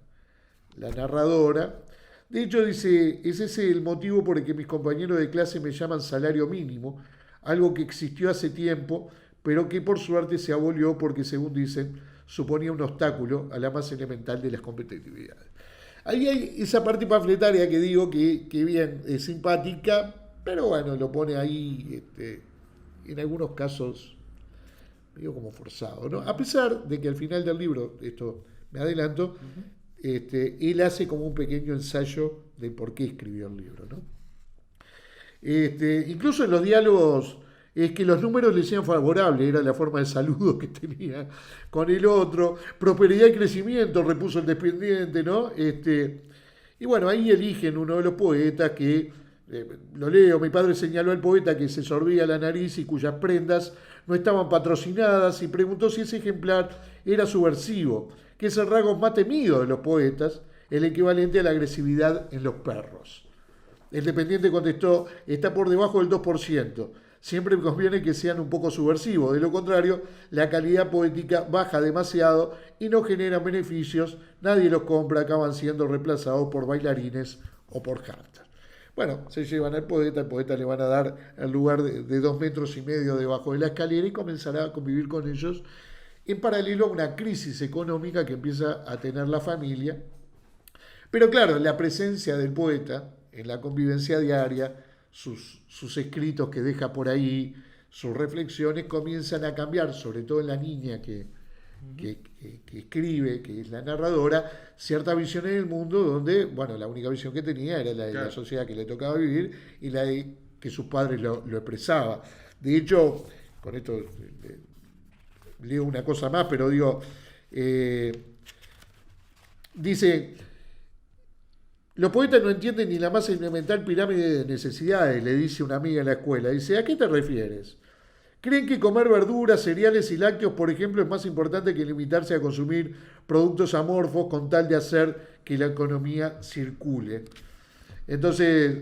narradora. De hecho, dice, ese es el motivo por el que mis compañeros de clase me llaman salario mínimo, algo que existió hace tiempo, pero que por suerte se abolió porque, según dicen, suponía un obstáculo a la más elemental de las competitividades. Ahí hay esa parte panfletaria que digo que bien es simpática, pero bueno, lo pone ahí en algunos casos medio como forzado, ¿no? A pesar de que al final del libro, esto me adelanto, él hace como un pequeño ensayo de por qué escribió el libro, ¿no? Incluso en los diálogos es que los números le sean favorables, era la forma de saludo que tenía con el otro. Prosperidad y crecimiento, repuso el dependiente, ¿no? Y bueno, ahí eligen uno de los poetas que, lo leo: mi padre señaló al poeta que se sorbía la nariz y cuyas prendas no estaban patrocinadas, y preguntó si ese ejemplar era subversivo, que es el rasgo más temido de los poetas, el equivalente a la agresividad en los perros. El dependiente contestó: está por debajo del 2%. Siempre me conviene que sean un poco subversivos. De lo contrario, la calidad poética baja demasiado y no generan beneficios. Nadie los compra, acaban siendo reemplazados por bailarines o por hamsters. Bueno, se llevan al poeta le van a dar el lugar de 2,5 metros debajo de la escalera y comenzará a convivir con ellos en paralelo a una crisis económica que empieza a tener la familia. Pero claro, la presencia del poeta en la convivencia diaria, sus escritos que deja por ahí, sus reflexiones comienzan a cambiar, sobre todo en la niña que escribe, que es la narradora, ciertas visiones del mundo donde, bueno, la única visión que tenía era la de la sociedad que le tocaba vivir y la de que sus padres lo expresaba. De hecho, con esto leo una cosa más, pero digo, dice: los poetas no entienden ni la más elemental pirámide de necesidades, le dice una amiga en la escuela. Dice: ¿a qué te refieres? ¿Creen que comer verduras, cereales y lácteos, por ejemplo, es más importante que limitarse a consumir productos amorfos con tal de hacer que la economía circule? Entonces,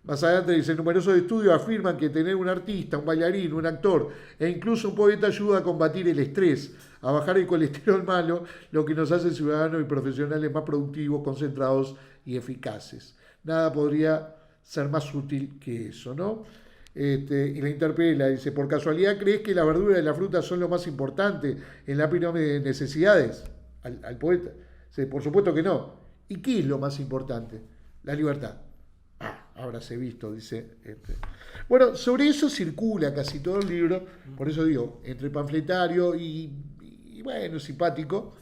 más adelante dice: numerosos estudios afirman que tener un artista, un bailarín, un actor e incluso un poeta ayuda a combatir el estrés, a bajar el colesterol malo, lo que nos hace ciudadanos y profesionales más productivos, concentrados y eficaces. Nada podría ser más útil que eso, ¿no? Y la interpela, dice: ¿por casualidad crees que la verdura y la fruta son lo más importante en la pirámide de necesidades? Al poeta. Dice: por supuesto que no. ¿Y qué es lo más importante? La libertad. Habráse visto, dice. Bueno, sobre eso circula casi todo el libro, por eso digo, entre panfletario y bueno, simpático,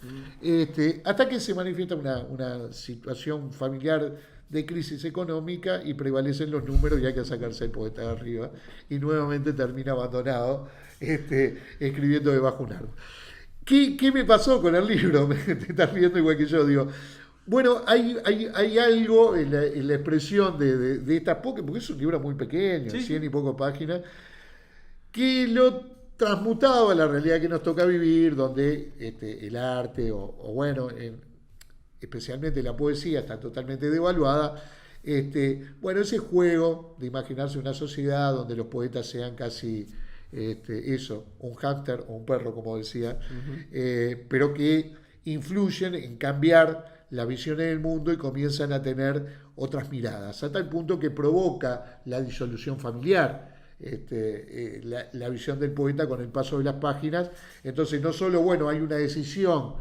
hasta que se manifiesta una situación familiar de crisis económica y prevalecen los números y hay que sacarse el poeta de arriba y nuevamente termina abandonado escribiendo debajo de un árbol. ¿Qué me pasó con el libro? Te estás riendo igual que yo, digo. Bueno, hay algo en la expresión de estas pocas, porque es un libro muy pequeño, sí, 100 y pocas páginas, que lo transmutaba a la realidad que nos toca vivir, donde el arte, o bueno, especialmente la poesía, está totalmente devaluada. Bueno, ese juego de imaginarse una sociedad donde los poetas sean casi eso, un hámster o un perro, como decía, pero que influyen en cambiar la visión del mundo y comienzan a tener otras miradas, a tal punto que provoca la disolución familiar. La visión del poeta con el paso de las páginas. Entonces, no solo, bueno, hay una decisión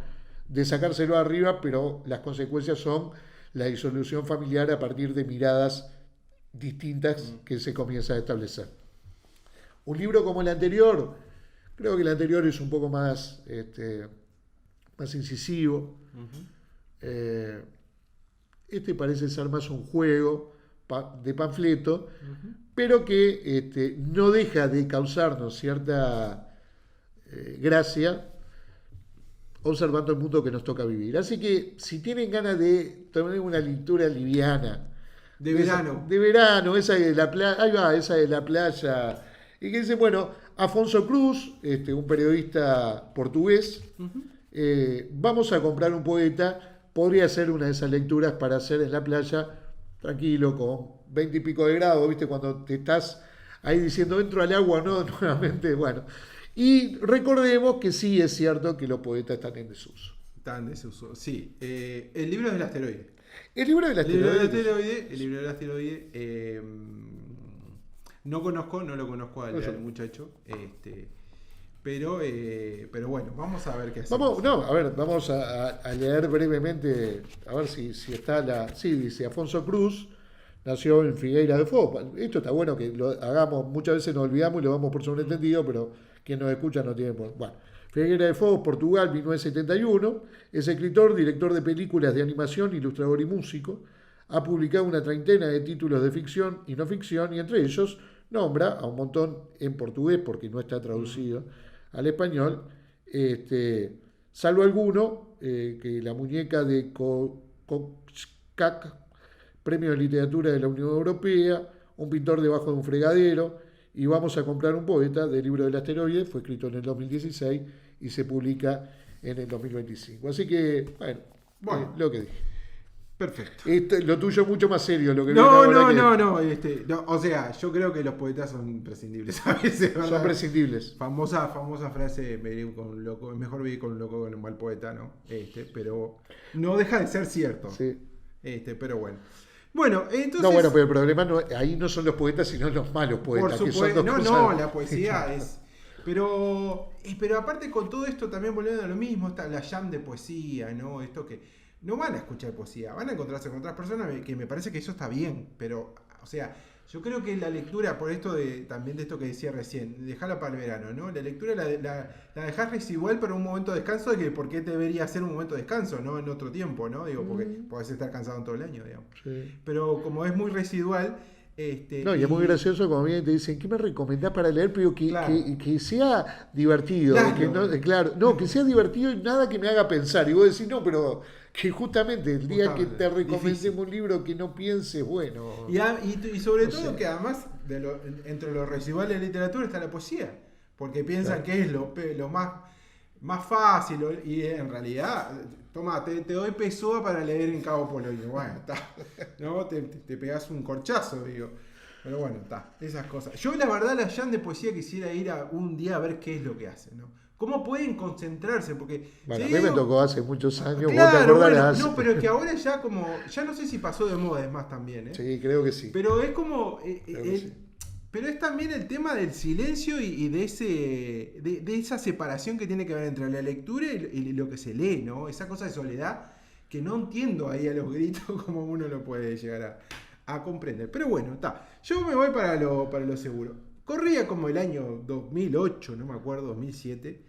de sacárselo arriba, pero las consecuencias son la disolución familiar a partir de miradas distintas que se comienza a establecer. Un libro como el anterior, creo que el anterior es un poco más, más incisivo. Parece ser más un juego de panfleto, pero que no deja de causarnos cierta gracia observando el mundo que nos toca vivir. Así que si tienen ganas de tener una lectura liviana, de verano, esa de la playa, ahí va, esa de la playa, y que dice, bueno, Afonso Cruz, un periodista portugués, vamos a comprar un poeta, podría ser una de esas lecturas para hacer en la playa, tranquilo, con 20 y pico de grados, ¿viste? Cuando te estás ahí diciendo, entro al agua, ¿no? Nuevamente, bueno. Y recordemos que sí es cierto que los poetas están en desuso. Están en desuso, sí. El libro del asteroide. El libro del asteroide. El libro del asteroide. No lo conozco al muchacho. Pero bueno, vamos a ver qué hacemos. Vamos a leer brevemente, a ver si está Sí, dice Afonso Cruz, nació en Figueira de Foz. Esto está bueno que lo hagamos, muchas veces nos olvidamos y lo damos por sobreentendido, pero quien nos escucha no tiene... Bueno, Figueira de Foz, Portugal, 1971. Es escritor, director de películas de animación, ilustrador y músico. Ha publicado una treintena de títulos de ficción y no ficción, y entre ellos nombra a un montón en portugués, porque no está traducido al español, salvo alguno, que La muñeca de Kockskak, Premio de Literatura de la Unión Europea, Un pintor debajo de un fregadero, y Vamos a comprar un poeta, del Libro del Asteroide. Fue escrito en el 2016 y se publica en el 2025. Así que, bueno, lo que dije. Perfecto. Lo tuyo es mucho más serio. Lo que No, no. O sea, yo creo que los poetas son imprescindibles a veces, ¿verdad? Son prescindibles. Famosa frase, vivir con un loco, es mejor vivir con un loco que con un mal poeta, ¿no? Pero no deja de ser cierto. Sí. Pero bueno. Bueno, entonces... No, bueno, pero el problema ahí no son los poetas, sino los malos poetas. Por supuesto, que son dos cosas... no, la poesía es... Pero aparte con todo esto también volviendo a lo mismo, está la jam de poesía, ¿no? Esto que no van a escuchar poesía, van a encontrarse con otras personas, que me parece que eso está bien, pero, o sea, yo creo que la lectura, por esto también de esto que decía recién, dejarla para el verano, ¿no? La lectura la dejás residual para un momento de descanso, de que por qué debería ser un momento de descanso, ¿no? En otro tiempo, ¿no? Digo, porque podés estar cansado en todo el año, digamos. Sí. Pero como es muy residual... No, y es muy gracioso cuando vienen y te dicen, ¿qué me recomendás para leer? Pero que sea divertido. Claro. Que sea divertido y nada que me haga pensar. Y vos decís, no, pero que justamente el día que te recomendemos un libro que no pienses, bueno... Y sobre todo que además, entre los residuales de literatura está la poesía. Porque piensan que es lo más fácil, y en realidad... Toma, te doy Pessoa para leer en Cabo Polonio. Bueno, está. ¿No? Te pegás un corchazo, digo. Pero bueno, está. Esas cosas. Yo, la verdad, la jam de poesía quisiera ir un día a ver qué es lo que hacen, ¿no? ¿Cómo pueden concentrarse? Porque. Bueno, a mí me tocó hace muchos años. Claro, bueno, no, pero que ahora ya como. Ya no sé si pasó de moda, es más también, ¿eh? Sí, creo que sí. Pero es como. Pero es también el tema del silencio y de esa separación que tiene que haber entre la lectura y lo que se lee, ¿no? Esa cosa de soledad que no entiendo ahí a los gritos como uno lo puede llegar a comprender. Pero bueno, está. Yo me voy para lo seguro. Corría como el año 2008, no me acuerdo, 2007,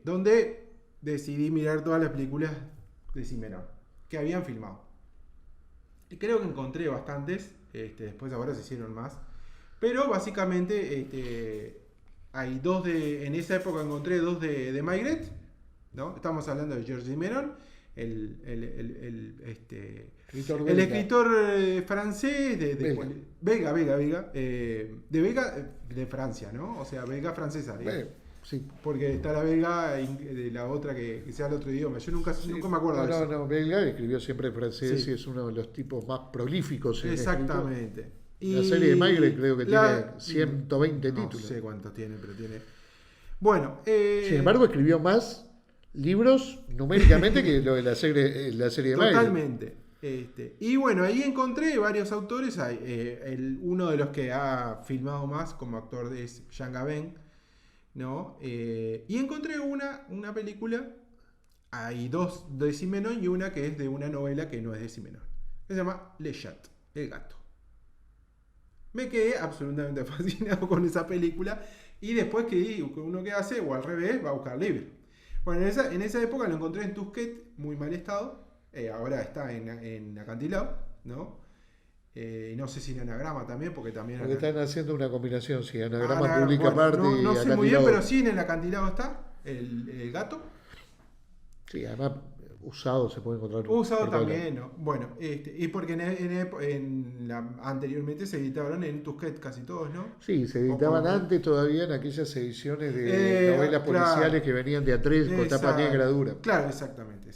donde decidí mirar todas las películas de Cimerón que habían filmado. Y creo que encontré bastantes, después ahora se hicieron más. Pero básicamente hay en esa época encontré dos de Maigret, ¿no? Estamos hablando de Georges Simenon, el escritor francés de Francia, ¿no? O sea, belga francesa, digamos. Sí. Porque está la belga de la otra que sea el otro idioma. Yo nunca me acuerdo de eso. No, belga, escribió siempre en francés y es uno de los tipos más prolíficos en exactamente. La serie de Maigret creo que tiene 120 títulos. No sé cuántos tiene, pero tiene... Bueno, sin embargo, escribió más libros numéricamente que lo de la serie de Maigret. Totalmente. Y bueno, ahí encontré varios autores. Uno de los que ha filmado más como actor es Jean Gabin, ¿no? Y encontré una película. Hay dos de Simenon y una que es de una novela que no es de Simenon. Se llama Le Chat, el gato. Me quedé absolutamente fascinado con esa película. Y después uno que hace, o al revés, va a buscar libros. Bueno, en esa época lo encontré en Tusquets, muy mal estado. Ahora está en Acantilado, ¿no? No sé si en Anagrama también, porque están haciendo una combinación, sí, Anagrama publica aparte. No sé muy bien, pero sí en el Acantilado está el gato. Sí, además usado se puede encontrar. Usado también, ¿no? Bueno, y porque anteriormente se editaron en Tusquets casi todos, ¿no? Sí, se editaban antes todavía en aquellas ediciones de novelas policiales que venían de A3 con tapa negra dura. Claro, exactamente.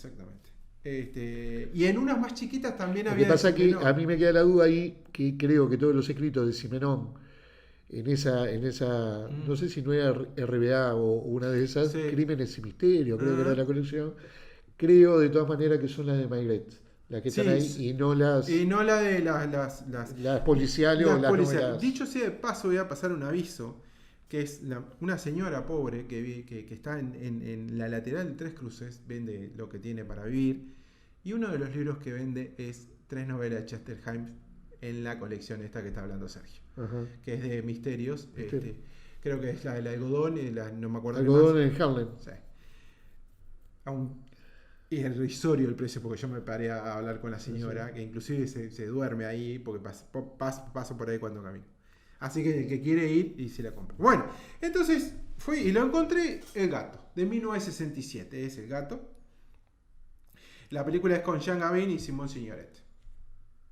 Y en unas más chiquitas también Lo había... Lo que pasa es que a mí me queda la duda ahí, que creo que todos los escritos de Simenon en esa no sé si no era RBA o una de esas, sí. Crímenes y Misterios, creo que era la colección. Creo de todas maneras que son las de Maigret, las que están ahí, y no la de las policiales o las novelas. Dicho sea de paso, voy a pasar un aviso, que es una señora pobre que está en la lateral de Tres Cruces, vende lo que tiene para vivir, y uno de los libros que vende es 3 novelas de Chester Himes en la colección esta que está hablando Sergio, que es de misterios. Creo que es la del algodón y no me acuerdo qué Algodón más. en Harlem. Sí. Y es irrisorio el precio, porque yo me paré a hablar con la señora, Sí. que inclusive se duerme ahí, porque paso por ahí cuando camino. Así que el que quiere ir y se la compra. Bueno, entonces fui y lo encontré, El gato, de 1967, es El gato. La película es con Jean Gabin y Simone Signoret.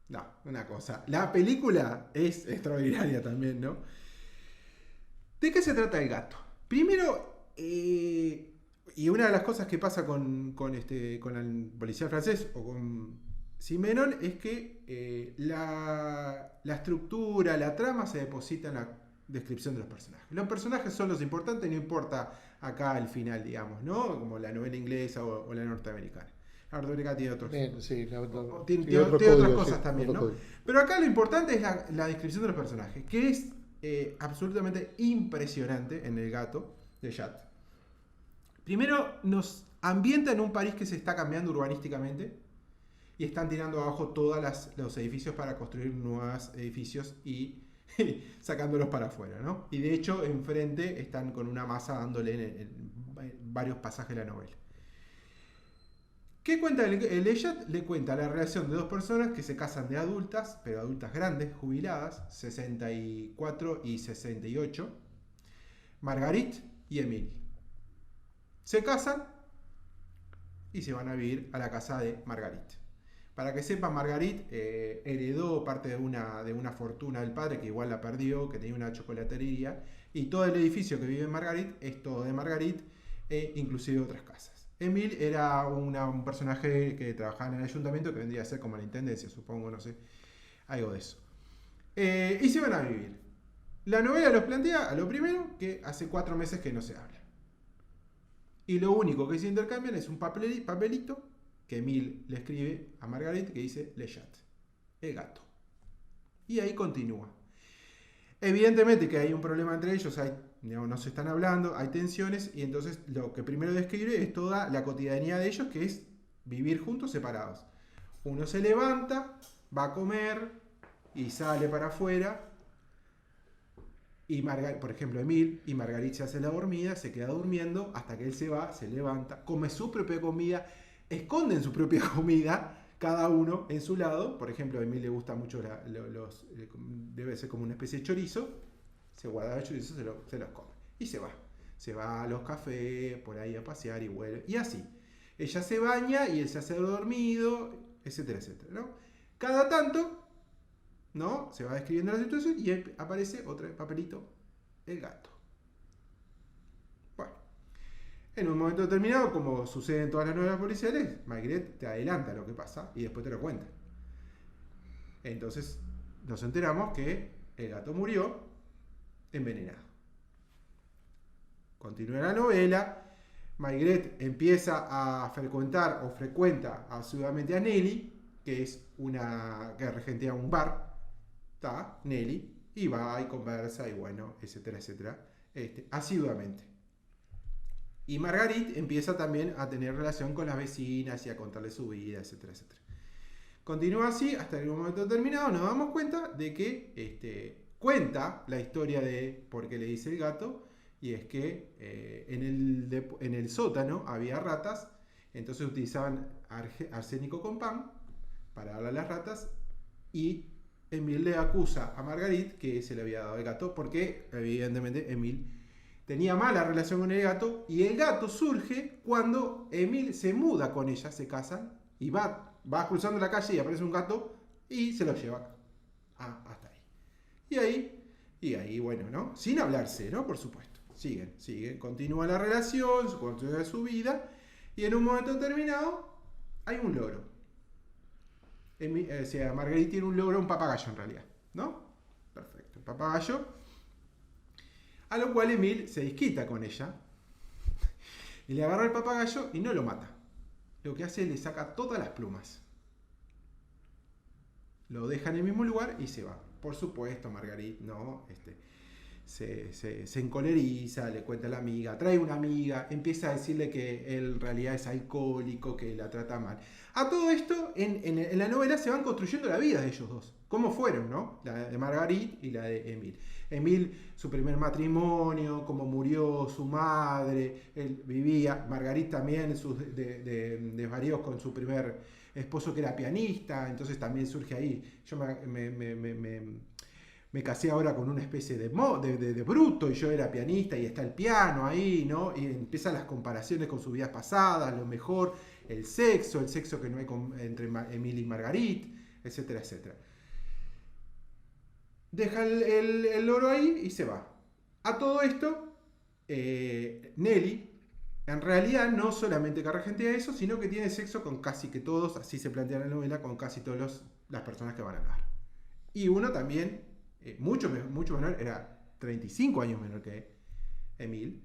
No, una cosa. La película es extraordinaria también, ¿no? ¿De qué se trata El gato? Primero, y una de las cosas que pasa con el policía francés o con Simenon es que la estructura, la trama se deposita en la descripción de los personajes. Los personajes son los importantes, no importa acá el final, digamos, ¿no? Como la novela inglesa o la norteamericana. La norteamericana tiene otros. Bien, sí, Tiene otro otras código, cosas sí, también, otro ¿no? código. Pero acá lo importante es la descripción de los personajes, que es absolutamente impresionante en El gato de Jat. Primero nos ambienta en un París que se está cambiando urbanísticamente y están tirando abajo todos los edificios para construir nuevos edificios y sacándolos para afuera, ¿no? Y de hecho enfrente están con una masa dándole en varios pasajes de la novela. ¿Qué cuenta el Eyat? Le cuenta la relación de dos personas que se casan de adultas, pero adultas grandes, jubiladas, 64 y 68, Marguerite y Emile. Se casan y se van a vivir a la casa de Marguerite. Para que sepan, Marguerite heredó parte de una fortuna del padre, que igual la perdió, que tenía una chocolatería, y todo el edificio que vive en Marguerite es todo de Marguerite, inclusive otras casas. Emile era un personaje que trabajaba en el ayuntamiento, que vendría a ser como la intendencia, supongo, no sé, algo de eso. Y se van a vivir. La novela los plantea, a lo primero, que hace 4 meses que no se habla. Y lo único que se intercambian es un papelito que Emile le escribe a Marguerite que dice Le Chat, el gato. Y ahí continúa. Evidentemente que hay un problema entre ellos, no se están hablando, hay tensiones, y entonces lo que primero describe es toda la cotidianidad de ellos, que es vivir juntos separados. Uno se levanta, va a comer y sale para afuera. Y por ejemplo, Emile y Marguerite se hace la dormida, se queda durmiendo hasta que él se va, se levanta, come su propia comida, esconden su propia comida, cada uno en su lado. Por ejemplo, a Emile le gusta mucho debe ser como una especie de chorizo, se guarda el chorizo, se los come y se va. Se va a los cafés, por ahí a pasear y vuelve. Y así. Ella se baña y él se hace dormido, etcétera, etcétera, ¿no? Cada tanto, ¿no? Se va describiendo la situación y aparece otro papelito, el gato. Bueno, en un momento determinado, como sucede en todas las novelas policiales, Marguerite te adelanta lo que pasa y después te lo cuenta. Entonces nos enteramos que el gato murió envenenado. Continúa la novela. Marguerite empieza a frecuenta asiduamente a Nelly, que es que regentea un bar. Está Nelly, y va y conversa y bueno, etcétera, etcétera, asiduamente. Y Marguerite empieza también a tener relación con las vecinas y a contarle su vida, etcétera, etcétera. Continúa así hasta el momento determinado. Nos damos cuenta de que cuenta la historia de por qué le dice el gato, y es que en el sótano había ratas, entonces utilizaban arsénico con pan para darle a las ratas, y Emile le acusa a Marguerite que se le había dado el gato, porque evidentemente Emile tenía mala relación con el gato, y el gato surge cuando Emile se muda con ella, se casan, y va cruzando la calle y aparece un gato y se lo lleva hasta ahí. Y ahí, bueno, ¿no? Sin hablarse, ¿no? Por supuesto. Siguen, continúa la relación, continúa su vida, y en un momento determinado hay un loro. Marguerite tiene un loro, un papagayo en realidad, ¿no? Perfecto, papagayo. A lo cual Emile se desquita con ella y le agarra el papagayo y no lo mata. Lo que hace es le saca todas las plumas. Lo deja en el mismo lugar y se va. Por supuesto, Marguerite, ¿no? Se encoleriza, le cuenta a la amiga, trae una amiga, empieza a decirle que él en realidad es alcohólico, que la trata mal. A todo esto, en la novela se van construyendo la vida de ellos dos. cómo fueron, ¿no? La de Marguerite y la de Emile. Emile, su primer matrimonio, cómo murió su madre, él vivía, Marguerite también, sus desvaríos con su primer esposo que era pianista, entonces también surge ahí. Yo me casé ahora con una especie de bruto y yo era pianista y está el piano ahí, ¿no? Y empiezan las comparaciones con sus vidas pasadas, lo mejor, el sexo que no hay entre Emile y Marguerite, etcétera, etcétera. Deja el loro ahí y se va. A todo esto, Nelly, en realidad no solamente que regentea eso, sino que tiene sexo con casi que todos, así se plantea la novela, con casi todas las personas que van a hablar. Y uno también, mucho menor, era 35 años menor que Emile.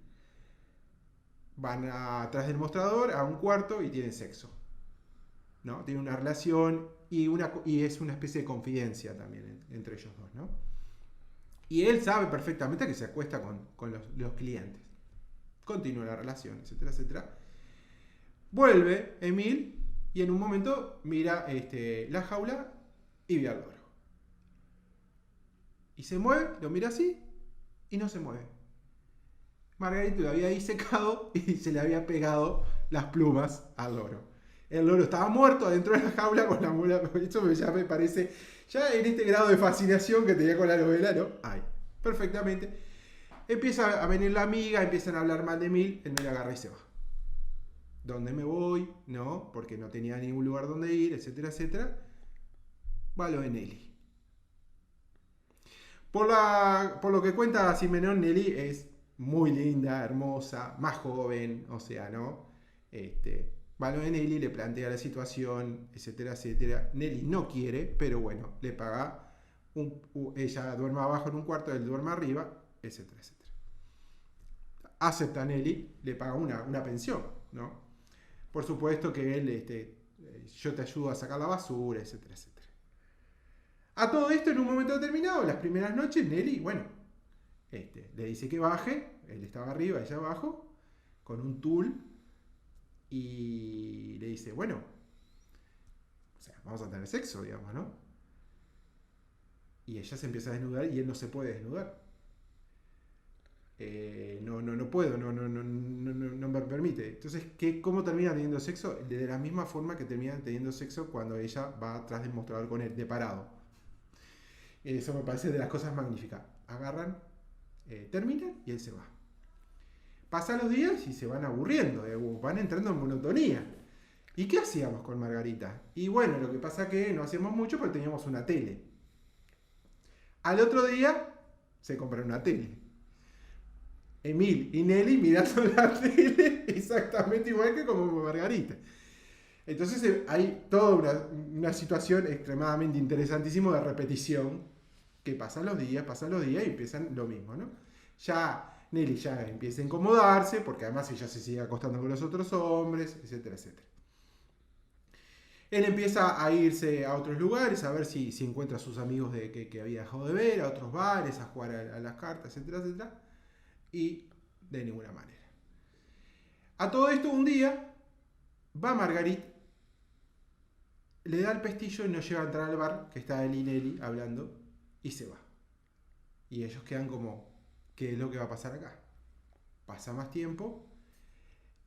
Van atrás del mostrador a un cuarto y tienen sexo, ¿no? Tienen una relación y es una especie de confidencia también entre ellos dos, ¿no? Y él sabe perfectamente que se acuesta con los clientes. Continúa la relación, etcétera, etcétera. Vuelve Emile y en un momento mira la jaula y ve al loro. Y se mueve, lo mira así y no se mueve. Marguerite lo había disecado y se le había pegado las plumas al loro. El loro estaba muerto adentro de la jaula con la mula. Eso ya me parece, ya en este grado de fascinación que tenía con la novela, ¿no? Ay, perfectamente. Empieza a venir la amiga, empiezan a hablar mal de Emile, él me la agarra y se va. ¿Dónde me voy? No, porque no tenía ningún lugar donde ir, etcétera, etcétera. Va lo de Nelly. Por lo que cuenta Simenon, Nelly es muy linda, hermosa, más joven, o sea, ¿no? Va lo de Nelly, le plantea la situación, etcétera, etcétera. Nelly no quiere, pero bueno, le paga, ella duerme abajo en un cuarto, él duerme arriba, etcétera, etcétera. Acepta Nelly, le paga una pensión, ¿no? Por supuesto que él, yo te ayudo a sacar la basura, etcétera, etcétera. A todo esto, en un momento determinado, las primeras noches, Nelly, bueno, le dice que baje, él estaba arriba, ella abajo, con un tul, y le dice, bueno, o sea, vamos a tener sexo, digamos, ¿no? Y ella se empieza a desnudar y él no se puede desnudar. No puedo, no me permite. Entonces, ¿cómo termina teniendo sexo? De la misma forma que termina teniendo sexo cuando ella va atrás del mostrador con él, de parado. Eso me parece de las cosas magníficas. Agarran, terminan y él se va. Pasan los días y se van aburriendo, van entrando en monotonía. ¿Y qué hacíamos con Margarita? Y bueno, lo que pasa es que no hacíamos mucho porque teníamos una tele. Al otro día se compraron una tele. Emile y Nelly mirando la tele exactamente igual que como Margarita. Entonces hay toda una situación extremadamente interesantísima de repetición, que pasan los días y empiezan lo mismo, ¿no? Ya Nelly ya empieza a incomodarse, porque además ella se sigue acostando con los otros hombres, etcétera, etcétera. Él empieza a irse a otros lugares, a ver si encuentra a sus amigos que había dejado de ver, a otros bares, a jugar a las cartas, etcétera, etcétera. Y de ninguna manera. A todo esto, un día va Marguerite, le da el pestillo y nos lleva a entrar al bar, que está él y Nelly hablando, y se va. Y ellos quedan como, ¿qué es lo que va a pasar acá? Pasa más tiempo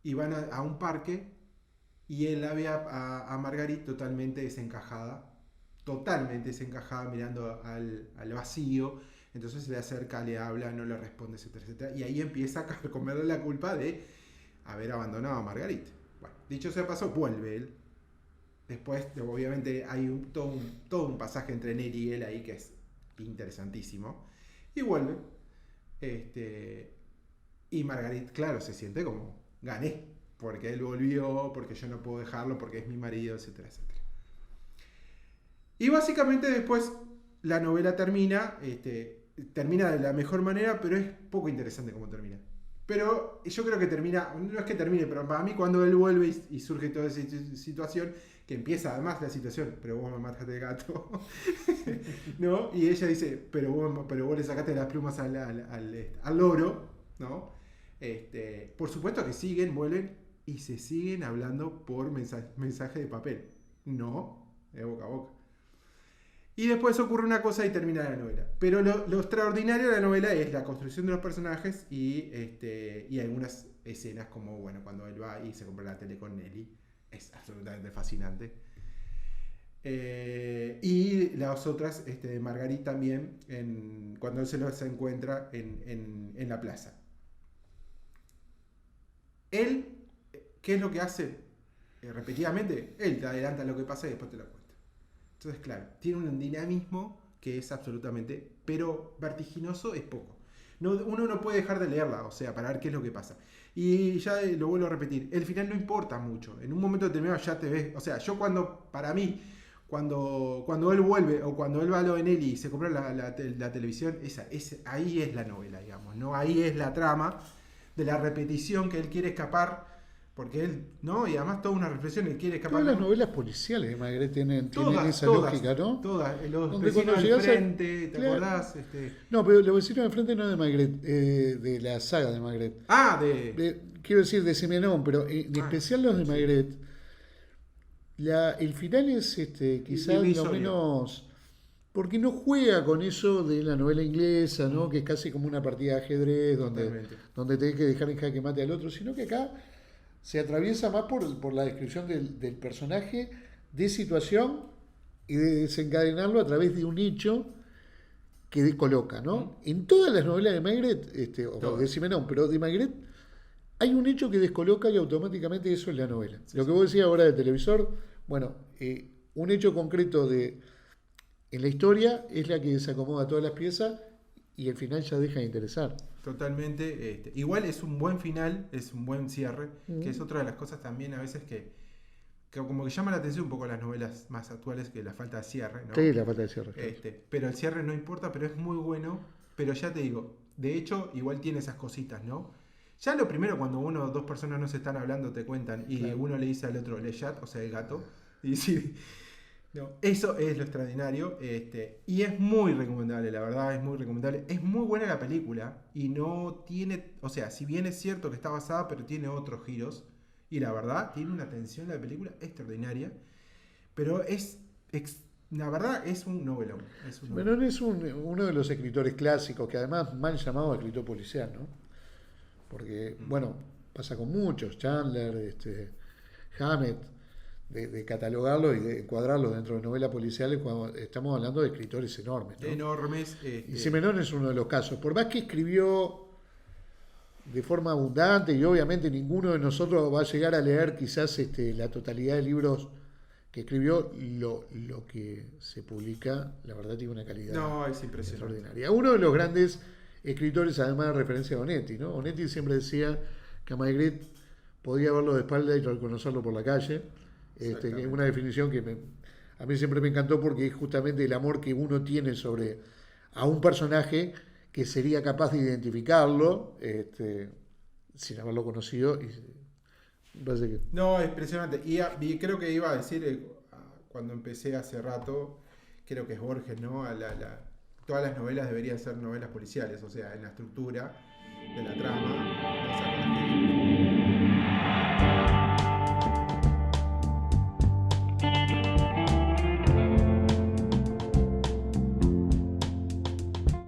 y van a un parque y él la ve a Marguerite totalmente desencajada, mirando al vacío. Entonces se le acerca, le habla, no le responde, etcétera, etcétera. Y ahí empieza a comerle la culpa de haber abandonado a Marguerite. Bueno, dicho sea paso, vuelve él. Después, obviamente, hay todo un pasaje entre Nelly y él ahí que es interesantísimo. Y vuelve. Y Marguerite, claro, se siente como, gané. Porque él volvió, porque yo no puedo dejarlo, porque es mi marido, etcétera, etcétera. Y básicamente después la novela termina de la mejor manera, pero es poco interesante cómo termina. Pero yo creo que termina, no es que termine, pero para mí cuando él vuelve y surge toda esa situación, que empieza además la situación, pero vos me mataste el gato, ¿no? Y ella dice, pero vos le sacaste las plumas al loro, ¿no? Por supuesto que vuelven y se siguen hablando por mensaje de papel, no de boca a boca. Y después ocurre una cosa y termina la novela. Pero lo extraordinario de la novela es la construcción de los personajes y algunas escenas como, bueno, cuando él va y se compra la tele con Nelly. Es absolutamente fascinante. Y las otras de Marguerite también, cuando él se los encuentra en la plaza. Él, ¿qué es lo que hace? Repetidamente, él te adelanta lo que pasa y después te lo cuenta. Entonces, claro, tiene un dinamismo que es absolutamente, pero vertiginoso es poco. Uno no puede dejar de leerla, o sea, para ver qué es lo que pasa. Y ya lo vuelvo a repetir, el final no importa mucho. En un momento determinado ya te ves, o sea, yo para mí, cuando él vuelve o cuando él va a lo de Nelly y se compra la televisión, ahí es la novela, digamos, ¿no? Ahí es la trama de la repetición que él quiere escapar. Porque él, ¿no? Y además toda una reflexión, él quiere escapar. Todas las novelas policiales de Maigret tienen esa todas, lógica, ¿no? Todas, los donde vecinos del frente, ¿te acordás? No, pero los vecinos del frente no es de Maigret, de la saga de Maigret. Quiero decir, de Simenón, pero en especial los de Maigret. El final es quizás lo menos... Porque no juega con eso de la novela inglesa, ¿no? Que es casi como una partida de ajedrez donde tenés que dejar en jaque mate al otro, sino que acá se atraviesa más por la descripción del personaje, de situación y de desencadenarlo a través de un hecho que descoloca, ¿no? En todas las novelas de Maigret, o de Simenón, pero de Maigret, hay un hecho que descoloca y automáticamente eso es la novela. Sí, lo que vos decías ahora del televisor, bueno, un hecho concreto en la historia es la que desacomoda todas las piezas y el final ya deja de interesar. Totalmente. Igual es un buen final, es un buen cierre, que es otra de las cosas también a veces que como que llama la atención un poco las novelas más actuales, que la falta de cierre, ¿no? Sí, la falta de cierre. Pero el cierre no importa, pero es muy bueno. Pero ya te digo, de hecho, igual tiene esas cositas, ¿no? Ya lo primero, cuando dos personas no se están hablando, te cuentan, y claro, uno le dice al otro, le chat, o sea, el gato, y sí... No, eso es lo extraordinario, y es muy recomendable, la verdad, es muy recomendable. Es muy buena la película y no tiene, o sea, si bien es cierto que está basada, pero tiene otros giros, y la verdad, tiene una tensión la película extraordinaria, pero la verdad es un novelón. Simenón es uno de los escritores clásicos, que además mal llamado escritor policial, ¿no? Porque, bueno, pasa con muchos, Chandler, Hammett, de catalogarlos y de encuadrarlos dentro de novelas policiales cuando estamos hablando de escritores enormes, ¿no? Enormes. Y Simenón es uno de los casos. Por más que escribió de forma abundante y obviamente ninguno de nosotros va a llegar a leer quizás la totalidad de libros que escribió, lo que se publica, la verdad tiene una calidad es impresionante, extraordinaria. Uno de los grandes escritores, además de referencia a Onetti, ¿no? Onetti siempre decía que a Maigret podía verlo de espalda y reconocerlo por la calle. Que es una definición que a mí siempre me encantó porque es justamente el amor que uno tiene a un personaje que sería capaz de identificarlo sin haberlo conocido. Me parece que... No, es impresionante. Y creo que iba a decir, cuando empecé hace rato, creo que es Borges, ¿no? Todas las novelas deberían ser novelas policiales, o sea, en la estructura de la trama.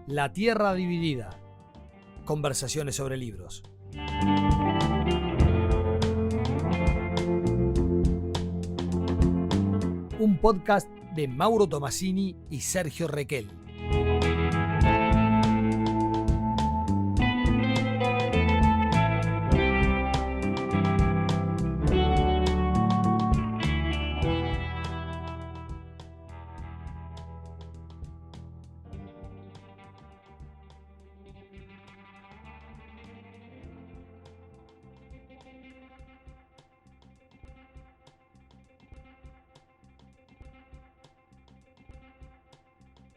La Tierra Dividida. Conversaciones sobre libros. Un podcast de Mauro Tomasini y Sergio Requel.